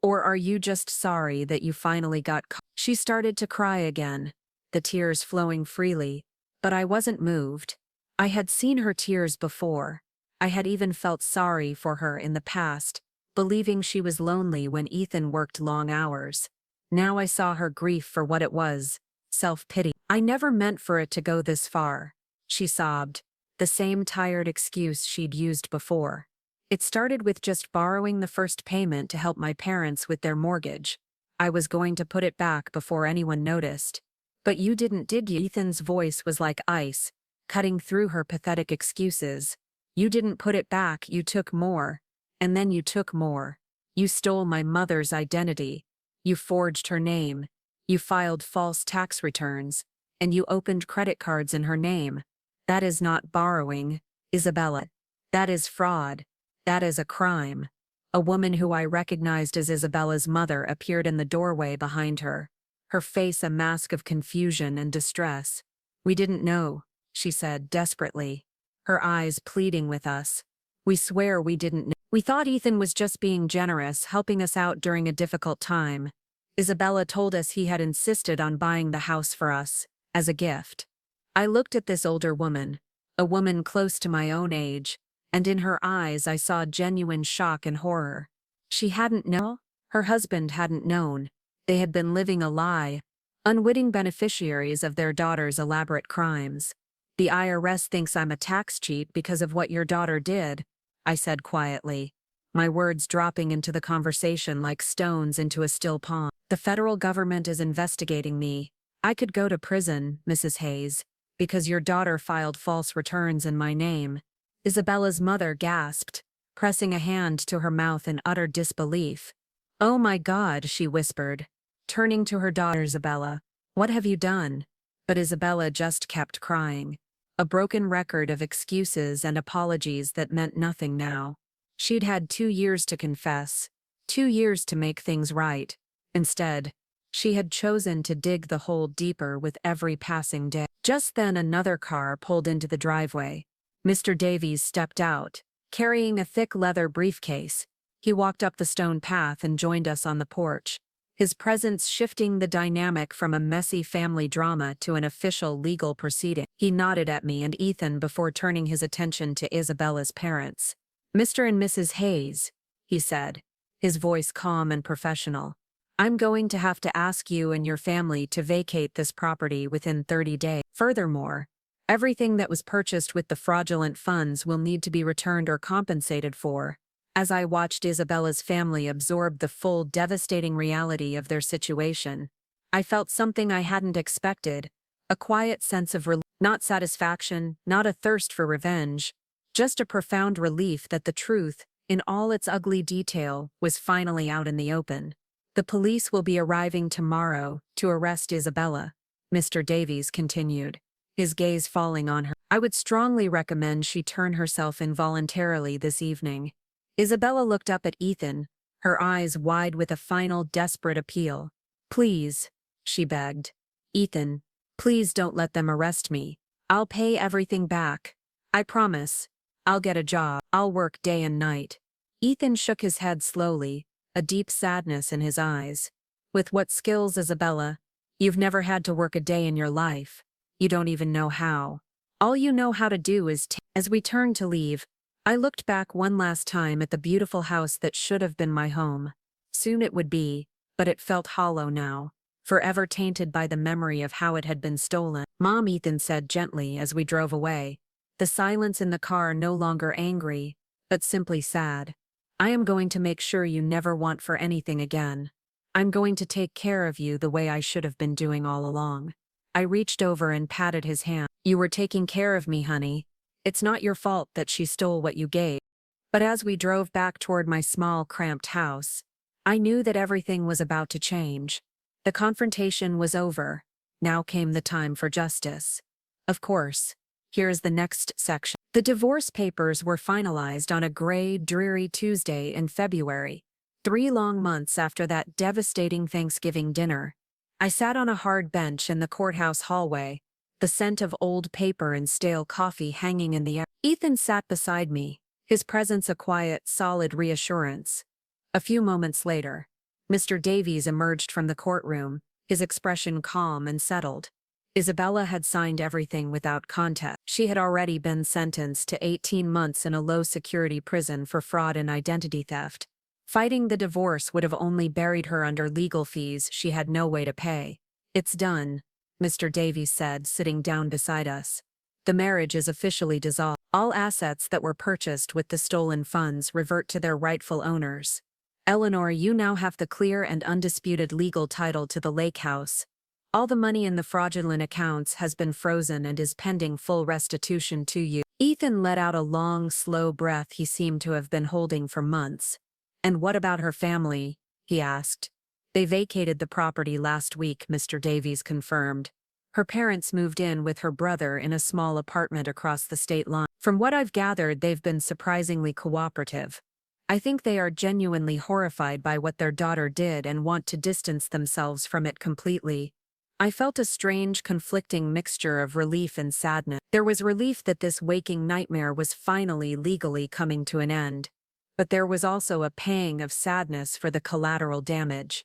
Or are you just sorry that you finally got caught? She started to cry again, the tears flowing freely, but I wasn't moved. I had seen her tears before. I had even felt sorry for her in the past, believing she was lonely when Ethan worked long hours. Now I saw her grief for what it was, self-pity. I never meant for it to go this far, she sobbed, the same tired excuse she'd used before. It started with just borrowing the first payment to help my parents with their mortgage. I was going to put it back before anyone noticed. But you didn't, did you? Ethan's voice was like ice, cutting through her pathetic excuses. You didn't put it back, you took more. And then you took more. You stole my mother's identity. You forged her name. You filed false tax returns. And you opened credit cards in her name. That is not borrowing, Isabella. That is fraud. That is a crime. A woman who I recognized as Isabella's mother appeared in the doorway behind her, her face a mask of confusion and distress. We didn't know, she said desperately, her eyes pleading with us. We swear we didn't know. We thought Ethan was just being generous, helping us out during a difficult time. Isabella told us he had insisted on buying the house for us, as a gift. I looked at this older woman, a woman close to my own age, and in her eyes I saw genuine shock and horror. She hadn't known. Her husband hadn't known. They had been living a lie, unwitting beneficiaries of their daughter's elaborate crimes. The IRS thinks I'm a tax cheat because of what your daughter did, I said quietly, my words dropping into the conversation like stones into a still pond. The federal government is investigating me. I could go to prison, Mrs. Hayes, because your daughter filed false returns in my name. Isabella's mother gasped, pressing a hand to her mouth in utter disbelief. Oh my God, she whispered, turning to her daughter. Isabella, what have you done? But Isabella just kept crying. A broken record of excuses and apologies that meant nothing now. She'd had 2 years to confess, 2 years to make things right. Instead, she had chosen to dig the hole deeper with every passing day. Just then another car pulled into the driveway. Mr. Davies stepped out, carrying a thick leather briefcase. He walked up the stone path and joined us on the porch, his presence shifting the dynamic from a messy family drama to an official legal proceeding. He nodded at me and Ethan before turning his attention to Isabella's parents. Mr. and Mrs. Hayes, he said, his voice calm and professional. I'm going to have to ask you and your family to vacate this property within 30 days. Furthermore, everything that was purchased with the fraudulent funds will need to be returned or compensated for. As I watched Isabella's family absorb the full devastating reality of their situation, I felt something I hadn't expected, a quiet sense of relief, not satisfaction, not a thirst for revenge, just a profound relief that the truth, in all its ugly detail, was finally out in the open. The police will be arriving tomorrow to arrest Isabella, Mr. Davies continued, his gaze falling on her. I would strongly recommend she turn herself in voluntarily this evening. Isabella looked up at Ethan, her eyes wide with a final desperate appeal. Please, she begged. Ethan, please don't let them arrest me. I'll pay everything back. I promise. I'll get a job. I'll work day and night. Ethan shook his head slowly, a deep sadness in his eyes. With what skills, Isabella? You've never had to work a day in your life. You don't even know how. All you know how to do is As we turned to leave, I looked back one last time at the beautiful house that should have been my home. Soon it would be, but it felt hollow now, forever tainted by the memory of how it had been stolen. Mom, Ethan said gently as we drove away, the silence in the car no longer angry, but simply sad. I am going to make sure you never want for anything again. I'm going to take care of you the way I should have been doing all along. I reached over and patted his hand. You were taking care of me, honey. It's not your fault that she stole what you gave. But as we drove back toward my small, cramped house, I knew that everything was about to change. The confrontation was over. Now came the time for justice. Of course. Here is the next section. The divorce papers were finalized on a gray, dreary Tuesday in February, 3 long months after that devastating Thanksgiving dinner. I sat on a hard bench in the courthouse hallway, the scent of old paper and stale coffee hanging in the air. Ethan sat beside me, his presence a quiet, solid reassurance. A few moments later, Mr. Davies emerged from the courtroom, his expression calm and settled. Isabella had signed everything without contest. She had already been sentenced to 18 months in a low-security prison for fraud and identity theft. Fighting the divorce would have only buried her under legal fees she had no way to pay. "It's done," Mr. Davies said, sitting down beside us. "The marriage is officially dissolved. All assets that were purchased with the stolen funds revert to their rightful owners. Eleanor, you now have the clear and undisputed legal title to the lake house. All the money in the fraudulent accounts has been frozen and is pending full restitution to you." Ethan let out a long, slow breath he seemed to have been holding for months. "And what about her family?" he asked. "They vacated the property last week," Mr. Davies confirmed. "Her parents moved in with her brother in a small apartment across the state line. From what I've gathered, they've been surprisingly cooperative. I think they are genuinely horrified by what their daughter did and want to distance themselves from it completely." I felt a strange, conflicting mixture of relief and sadness. There was relief that this waking nightmare was finally legally coming to an end. But there was also a pang of sadness for the collateral damage.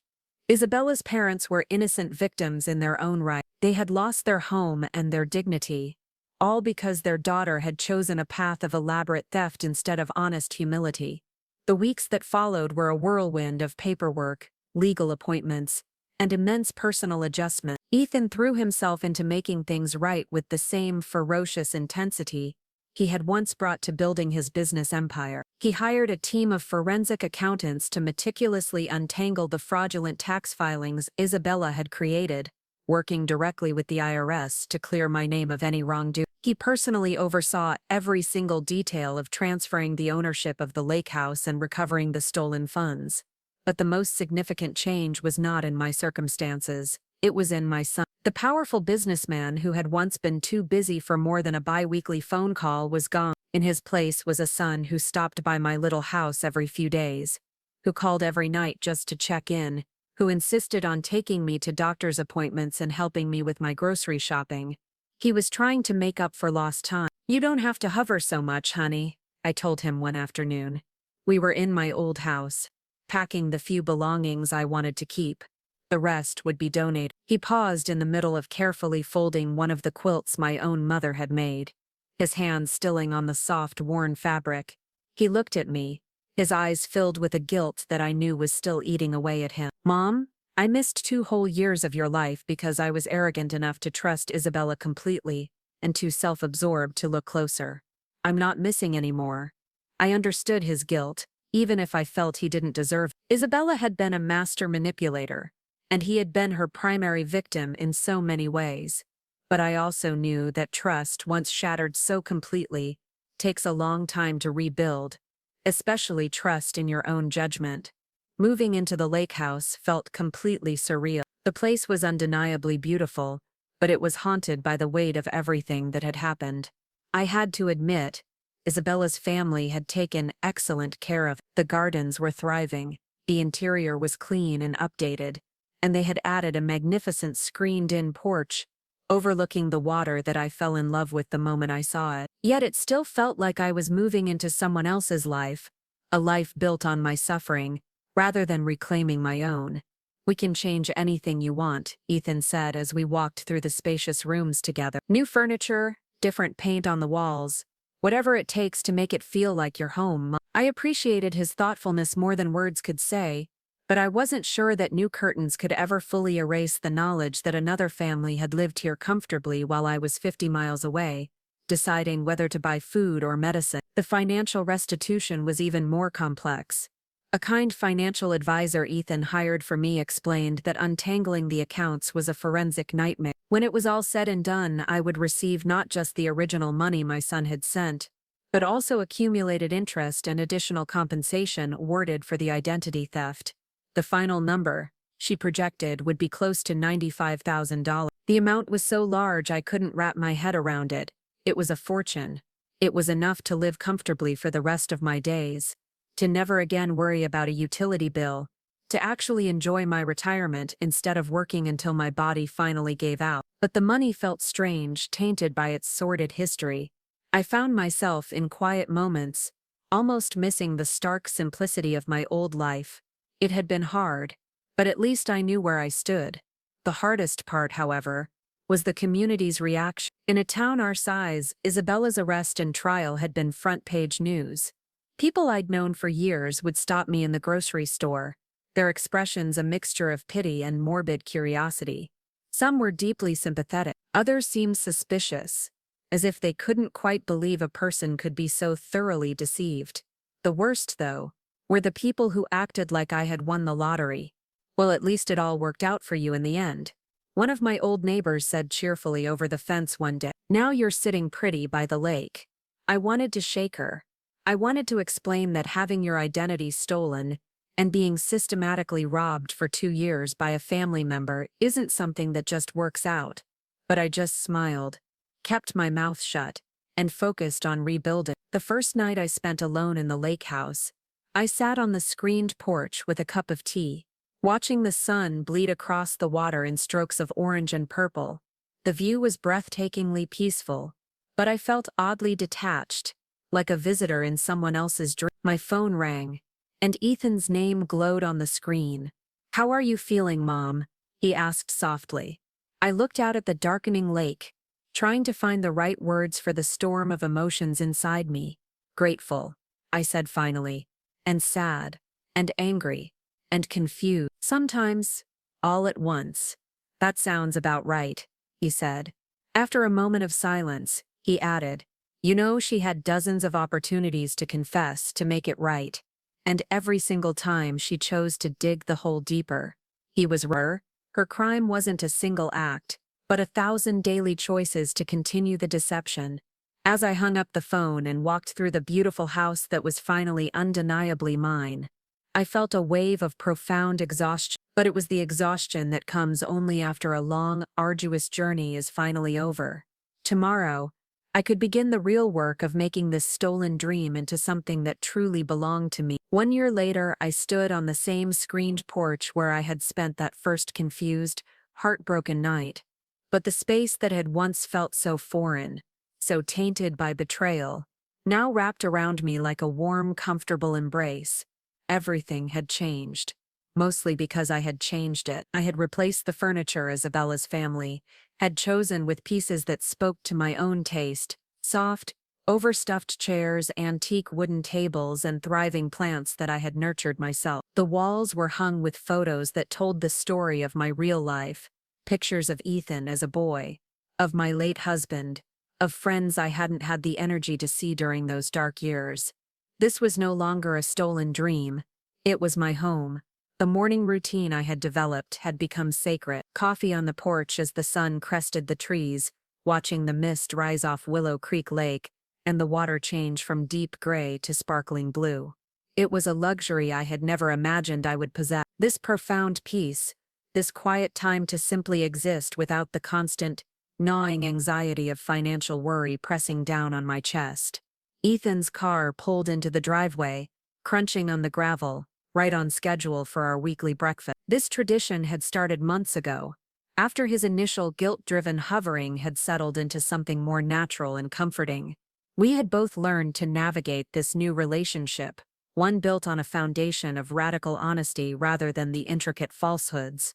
Isabella's parents were innocent victims in their own right. They had lost their home and their dignity, all because their daughter had chosen a path of elaborate theft instead of honest humility. The weeks that followed were a whirlwind of paperwork, legal appointments, and immense personal adjustment. Ethan threw himself into making things right with the same ferocious intensity he had once brought to building his business empire. He hired a team of forensic accountants to meticulously untangle the fraudulent tax filings Isabella had created, working directly with the IRS to clear my name of any wrongdoing. He personally oversaw every single detail of transferring the ownership of the lake house and recovering the stolen funds. But the most significant change was not in my circumstances, it was in my son. The powerful businessman who had once been too busy for more than a bi-weekly phone call was gone. In his place was a son who stopped by my little house every few days, who called every night just to check in, who insisted on taking me to doctor's appointments and helping me with my grocery shopping. He was trying to make up for lost time. "You don't have to hover so much, honey," I told him one afternoon. We were in my old house, packing the few belongings I wanted to keep. The rest would be donated. He paused in the middle of carefully folding one of the quilts my own mother had made, his hands stilling on the soft, worn fabric. He looked at me, his eyes filled with a guilt that I knew was still eating away at him. "Mom, I missed 2 whole years of your life because I was arrogant enough to trust Isabella completely and too self-absorbed to look closer. I'm not missing anymore." I understood his guilt, even if I felt he didn't deserve it. Isabella had been a master manipulator, and he had been her primary victim in so many ways. But I also knew that trust, once shattered so completely, takes a long time to rebuild, especially trust in your own judgment. Moving into the lake house felt completely surreal. The place was undeniably beautiful, but it was haunted by the weight of everything that had happened. I had to admit, Isabella's family had taken excellent care of it. The gardens were thriving, the interior was clean and updated, and they had added a magnificent screened-in porch, overlooking the water that I fell in love with the moment I saw it. Yet it still felt like I was moving into someone else's life, a life built on my suffering, rather than reclaiming my own. "We can change anything you want," Ethan said as we walked through the spacious rooms together. "New furniture, different paint on the walls, whatever it takes to make it feel like your home." I appreciated his thoughtfulness more than words could say, but I wasn't sure that new curtains could ever fully erase the knowledge that another family had lived here comfortably while I was 50 miles away, deciding whether to buy food or medicine. The financial restitution was even more complex. A kind financial advisor Ethan hired for me explained that untangling the accounts was a forensic nightmare. When it was all said and done, I would receive not just the original money my son had sent, but also accumulated interest and additional compensation awarded for the identity theft. The final number, she projected, would be close to $95,000. The amount was so large I couldn't wrap my head around it. It was a fortune. It was enough to live comfortably for the rest of my days, to never again worry about a utility bill, to actually enjoy my retirement instead of working until my body finally gave out. But the money felt strange, tainted by its sordid history. I found myself in quiet moments, almost missing the stark simplicity of my old life. It had been hard, but at least I knew where I stood. The hardest part, however, was the community's reaction. In a town our size, Isabella's arrest and trial had been front-page news. People I'd known for years would stop me in the grocery store, their expressions a mixture of pity and morbid curiosity. Some were deeply sympathetic, others seemed suspicious, as if they couldn't quite believe a person could be so thoroughly deceived. The worst, though, were the people who acted like I had won the lottery. "Well, at least it all worked out for you in the end," one of my old neighbors said cheerfully over the fence one day. "Now you're sitting pretty by the lake." I wanted to shake her. I wanted to explain that having your identity stolen and being systematically robbed for 2 years by a family member isn't something that just works out. But I just smiled, kept my mouth shut, and focused on rebuilding. The first night I spent alone in the lake house, I sat on the screened porch with a cup of tea, watching the sun bleed across the water in strokes of orange and purple. The view was breathtakingly peaceful, but I felt oddly detached, like a visitor in someone else's dream. My phone rang, and Ethan's name glowed on the screen. "How are you feeling, Mom?" he asked softly. I looked out at the darkening lake, trying to find the right words for the storm of emotions inside me. "Grateful," I said finally, "and sad, and angry, and confused. Sometimes, all at once." "That sounds about right," he said. After a moment of silence, he added, "You know, she had dozens of opportunities to confess, to make it right. And every single time she chose to dig the hole deeper." He was right. Her crime wasn't a single act, but 1,000 daily choices to continue the deception. As I hung up the phone and walked through the beautiful house that was finally undeniably mine, I felt a wave of profound exhaustion. But it was the exhaustion that comes only after a long, arduous journey is finally over. Tomorrow, I could begin the real work of making this stolen dream into something that truly belonged to me. 1 year later, I stood on the same screened porch where I had spent that first confused, heartbroken night. But the space that had once felt so foreign, so tainted by betrayal, now wrapped around me like a warm, comfortable embrace. Everything had changed, mostly because I had changed it. I had replaced the furniture Isabella's family had chosen with pieces that spoke to my own taste: soft, overstuffed chairs, antique wooden tables, and thriving plants that I had nurtured myself. The walls were hung with photos that told the story of my real life: pictures of Ethan as a boy, of my late husband, of friends I hadn't had the energy to see during those dark years. This was no longer a stolen dream. It was my home. The morning routine I had developed had become sacred. Coffee on the porch as the sun crested the trees, watching the mist rise off Willow Creek Lake, and the water change from deep gray to sparkling blue. It was a luxury I had never imagined I would possess. This profound peace, this quiet time to simply exist without the constant, gnawing anxiety of financial worry pressing down on my chest. Ethan's car pulled into the driveway, crunching on the gravel, right on schedule for our weekly breakfast. This tradition had started months ago, after his initial guilt-driven hovering had settled into something more natural and comforting. We had both learned to navigate this new relationship, one built on a foundation of radical honesty rather than the intricate falsehoods.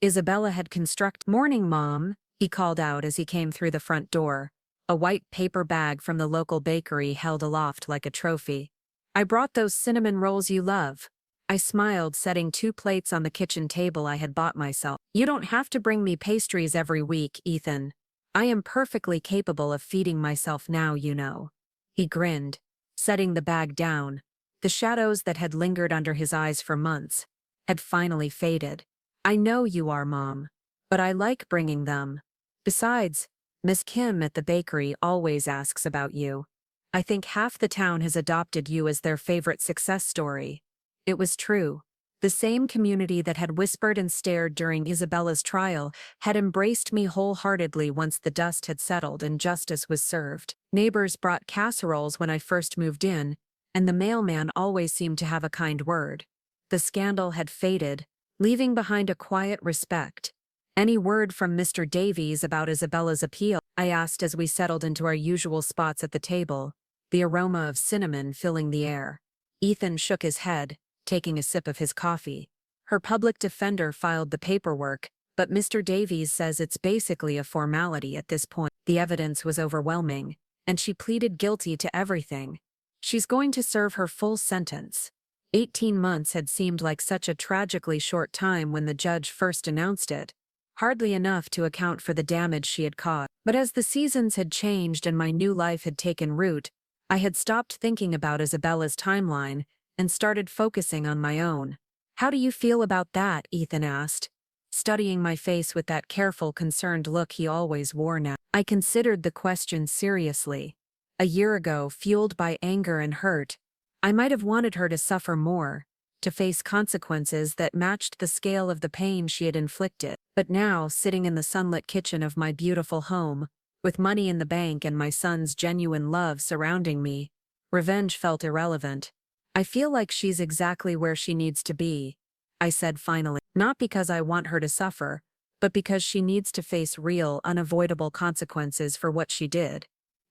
Isabella had constructed. "Morning, Mom," he called out as he came through the front door, a white paper bag from the local bakery held aloft like a trophy. "I brought those cinnamon rolls you love." I smiled, setting 2 plates on the kitchen table I had bought myself. "You don't have to bring me pastries every week, Ethan. I am perfectly capable of feeding myself now, you know." He grinned, setting the bag down. The shadows that had lingered under his eyes for months had finally faded. "I know you are, Mom, but I like bringing them. Besides, Miss Kim at the bakery always asks about you. I think half the town has adopted you as their favorite success story." It was true. The same community that had whispered and stared during Isabella's trial had embraced me wholeheartedly once the dust had settled and justice was served. Neighbors brought casseroles when I first moved in, and the mailman always seemed to have a kind word. The scandal had faded, leaving behind a quiet respect. "Any word from Mr. Davies about Isabella's appeal?" I asked as we settled into our usual spots at the table, the aroma of cinnamon filling the air. Ethan shook his head, taking a sip of his coffee. "Her public defender filed the paperwork, but Mr. Davies says it's basically a formality at this point. The evidence was overwhelming, and she pleaded guilty to everything. She's going to serve her full sentence." 18 months had seemed like such a tragically short time when the judge first announced it, hardly enough to account for the damage she had caused. But as the seasons had changed and my new life had taken root, I had stopped thinking about Isabella's timeline and started focusing on my own. "How do you feel about that?" Ethan asked, studying my face with that careful, concerned look he always wore now. I considered the question seriously. A year ago, fueled by anger and hurt, I might have wanted her to suffer more, to face consequences that matched the scale of the pain she had inflicted. But now, sitting in the sunlit kitchen of my beautiful home, with money in the bank and my son's genuine love surrounding me, revenge felt irrelevant. "I feel like she's exactly where she needs to be," I said finally. "Not because I want her to suffer, but because she needs to face real, unavoidable consequences for what she did.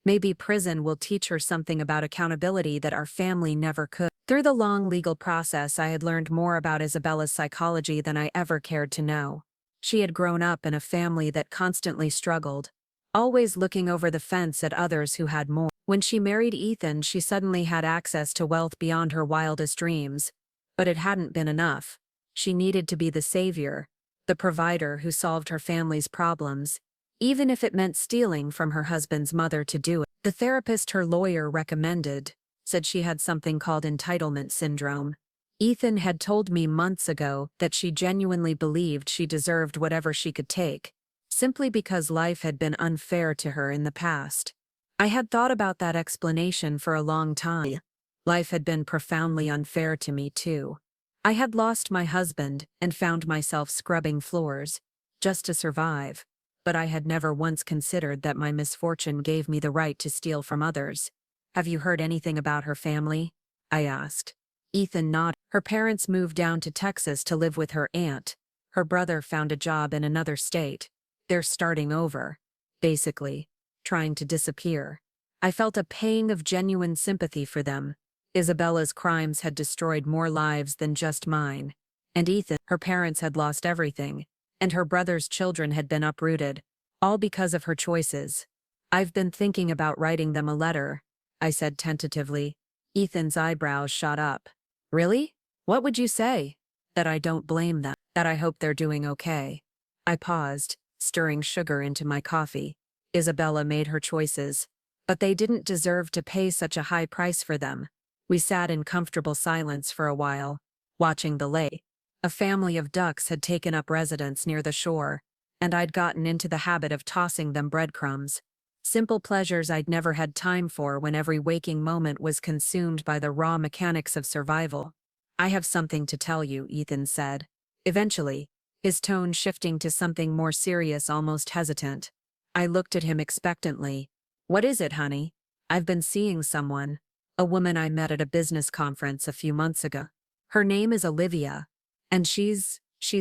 Maybe prison will teach her something about accountability that our family never could." Through the long legal process, I had learned more about Isabella's psychology than I ever cared to know. She had grown up in a family that constantly struggled, always looking over the fence at others who had more. When she married Ethan, she suddenly had access to wealth beyond her wildest dreams. But it hadn't been enough. She needed to be the savior, the provider who solved her family's problems, even if it meant stealing from her husband's mother to do it. The therapist her lawyer recommended said she had something called entitlement syndrome. Ethan had told me months ago that she genuinely believed she deserved whatever she could take, simply because life had been unfair to her in the past. I had thought about that explanation for a long time. Life had been profoundly unfair to me too. I had lost my husband and found myself scrubbing floors, just to survive, but I had never once considered that my misfortune gave me the right to steal from others. "Have you heard anything about her family?" I asked. Ethan nodded. "Her parents moved down to Texas to live with her aunt. Her brother found a job in another state. They're starting over, basically, trying to disappear." I felt a pang of genuine sympathy for them. Isabella's crimes had destroyed more lives than just mine. And Ethan, her parents had lost everything, and her brother's children had been uprooted, all because of her choices. "I've been thinking about writing them a letter," I said tentatively. Ethan's eyebrows shot up. "Really? What would you say?" "That I don't blame them. That I hope they're doing okay." I paused, stirring sugar into my coffee. Isabella made her choices, but they didn't deserve to pay such a high price for them. We sat in comfortable silence for a while, watching the lake. A family of ducks had taken up residence near the shore, and I'd gotten into the habit of tossing them breadcrumbs. Simple pleasures I'd never had time for when every waking moment was consumed by the raw mechanics of survival. "I have something to tell you," Ethan said, eventually, his tone shifting to something more serious, almost hesitant. I looked at him expectantly. "What is it, honey?" "I've been seeing someone. A woman I met at a business conference a few months ago. Her name is Olivia, and she's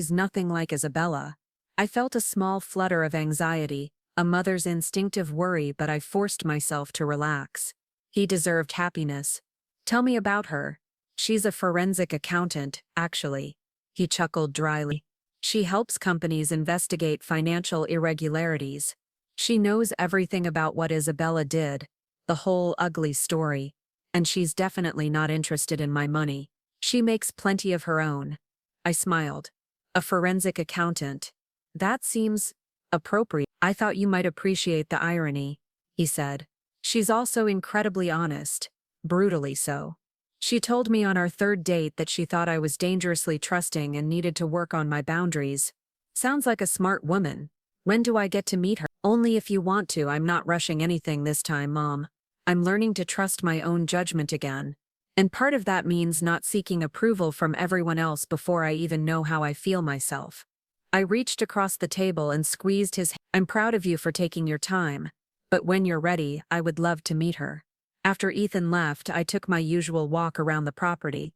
nothing like Isabella." I felt a small flutter of anxiety, a mother's instinctive worry, but I forced myself to relax. He deserved happiness. "Tell me about her." "She's a forensic accountant, actually." He chuckled dryly. "She helps companies investigate financial irregularities. She knows everything about what Isabella did, the whole ugly story. And she's definitely not interested in my money. She makes plenty of her own." I smiled. "A forensic accountant. That seems appropriate." "I thought you might appreciate the irony," he said. "She's also incredibly honest, brutally so. She told me on our third date that she thought I was dangerously trusting and needed to work on my boundaries. Sounds like a smart woman. When do I get to meet her?" "Only if you want to. I'm not rushing anything this time, Mom. I'm learning to trust my own judgment again. And part of that means not seeking approval from everyone else before I even know how I feel myself." I reached across the table and squeezed his hand. "I'm proud of you for taking your time, but when you're ready, I would love to meet her." After Ethan left, I took my usual walk around the property.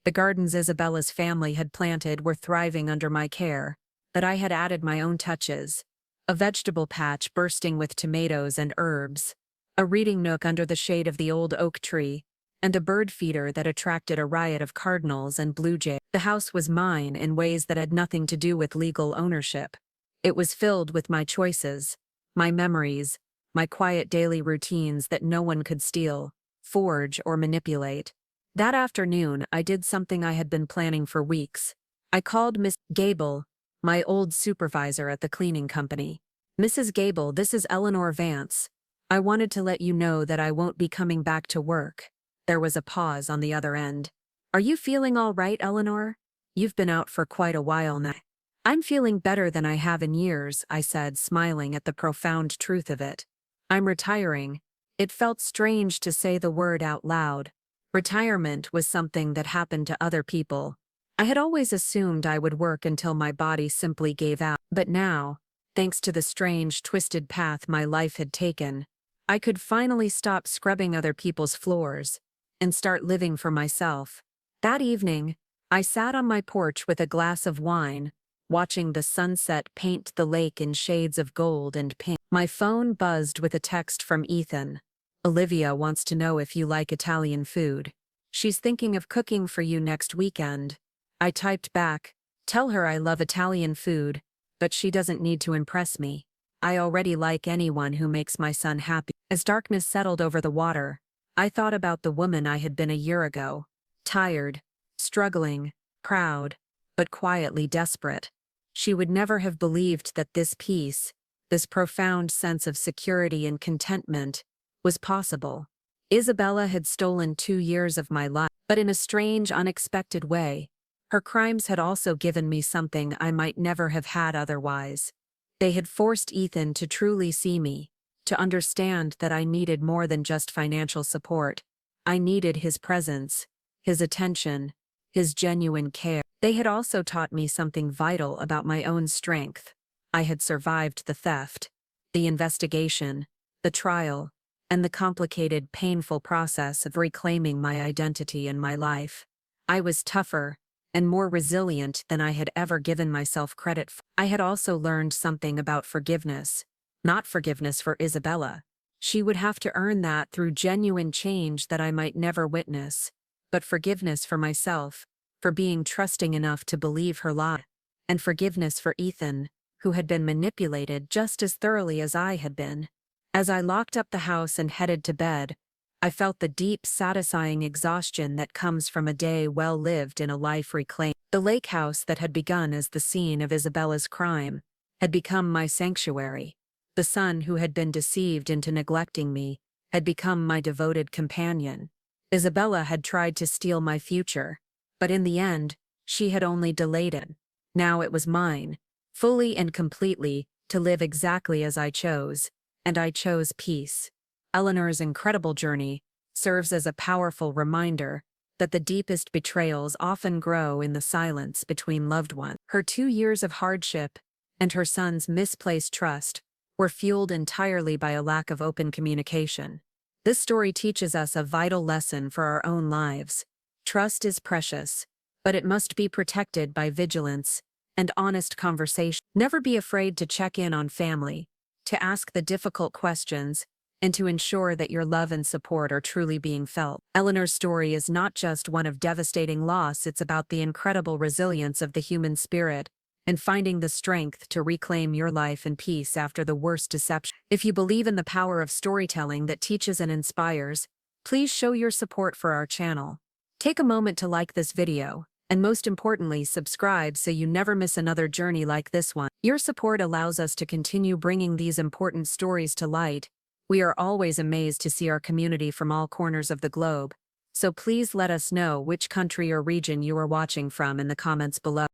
The gardens Isabella's family had planted were thriving under my care, but I had added my own touches. A vegetable patch bursting with tomatoes and herbs, a reading nook under the shade of the old oak tree, and a bird feeder that attracted a riot of cardinals and blue jays. The house was mine in ways that had nothing to do with legal ownership. It was filled with my choices, my memories, my quiet daily routines that no one could steal, forge, or manipulate. That afternoon, I did something I had been planning for weeks. I called Miss Gable, my old supervisor at the cleaning company. "Mrs. Gable, this is Eleanor Vance. I wanted to let you know that I won't be coming back to work." There was a pause on the other end. "Are you feeling all right, Eleanor? You've been out for quite a while now." "I'm feeling better than I have in years," I said, smiling at the profound truth of it. "I'm retiring." It felt strange to say the word out loud. Retirement was something that happened to other people. I had always assumed I would work until my body simply gave out. But now, thanks to the strange, twisted path my life had taken, I could finally stop scrubbing other people's floors and start living for myself. That evening, I sat on my porch with a glass of wine, watching the sunset paint the lake in shades of gold and pink. My phone buzzed with a text from Ethan. "Olivia wants to know if you like Italian food. She's thinking of cooking for you next weekend." I typed back, "Tell her I love Italian food, but she doesn't need to impress me. I already like anyone who makes my son happy." As darkness settled over the water, I thought about the woman I had been a year ago. Tired, struggling, proud, but quietly desperate. She would never have believed that this peace, this profound sense of security and contentment, was possible. Isabella had stolen 2 years of my life, but in a strange, unexpected way. Her crimes had also given me something I might never have had otherwise. They had forced Ethan to truly see me, to understand that I needed more than just financial support. I needed his presence, his attention, his genuine care. They had also taught me something vital about my own strength. I had survived the theft, the investigation, the trial, and the complicated, painful process of reclaiming my identity and my life. I was tougher and more resilient than I had ever given myself credit for. I had also learned something about forgiveness. Not forgiveness for Isabella. She would have to earn that through genuine change that I might never witness, but forgiveness for myself, for being trusting enough to believe her lie, and forgiveness for Ethan, who had been manipulated just as thoroughly as I had been. As I locked up the house and headed to bed, I felt the deep, satisfying exhaustion that comes from a day well lived in a life reclaimed. The lake house that had begun as the scene of Isabella's crime had become my sanctuary. The son who had been deceived into neglecting me had become my devoted companion. Isabella had tried to steal my future, but in the end, she had only delayed it. Now it was mine, fully and completely, to live exactly as I chose, and I chose peace. Eleanor's incredible journey serves as a powerful reminder that the deepest betrayals often grow in the silence between loved ones. Her 2 years of hardship and her son's misplaced trust were fueled entirely by a lack of open communication. This story teaches us a vital lesson for our own lives. Trust is precious, but it must be protected by vigilance and honest conversation. Never be afraid to check in on family, to ask the difficult questions, and to ensure that your love and support are truly being felt. Eleanor's story is not just one of devastating loss, it's about the incredible resilience of the human spirit and finding the strength to reclaim your life and peace after the worst deception. If you believe in the power of storytelling that teaches and inspires, please show your support for our channel. Take a moment to like this video, and most importantly, subscribe so you never miss another journey like this one. Your support allows us to continue bringing these important stories to light. We are always amazed to see our community from all corners of the globe, so please let us know which country or region you are watching from in the comments below.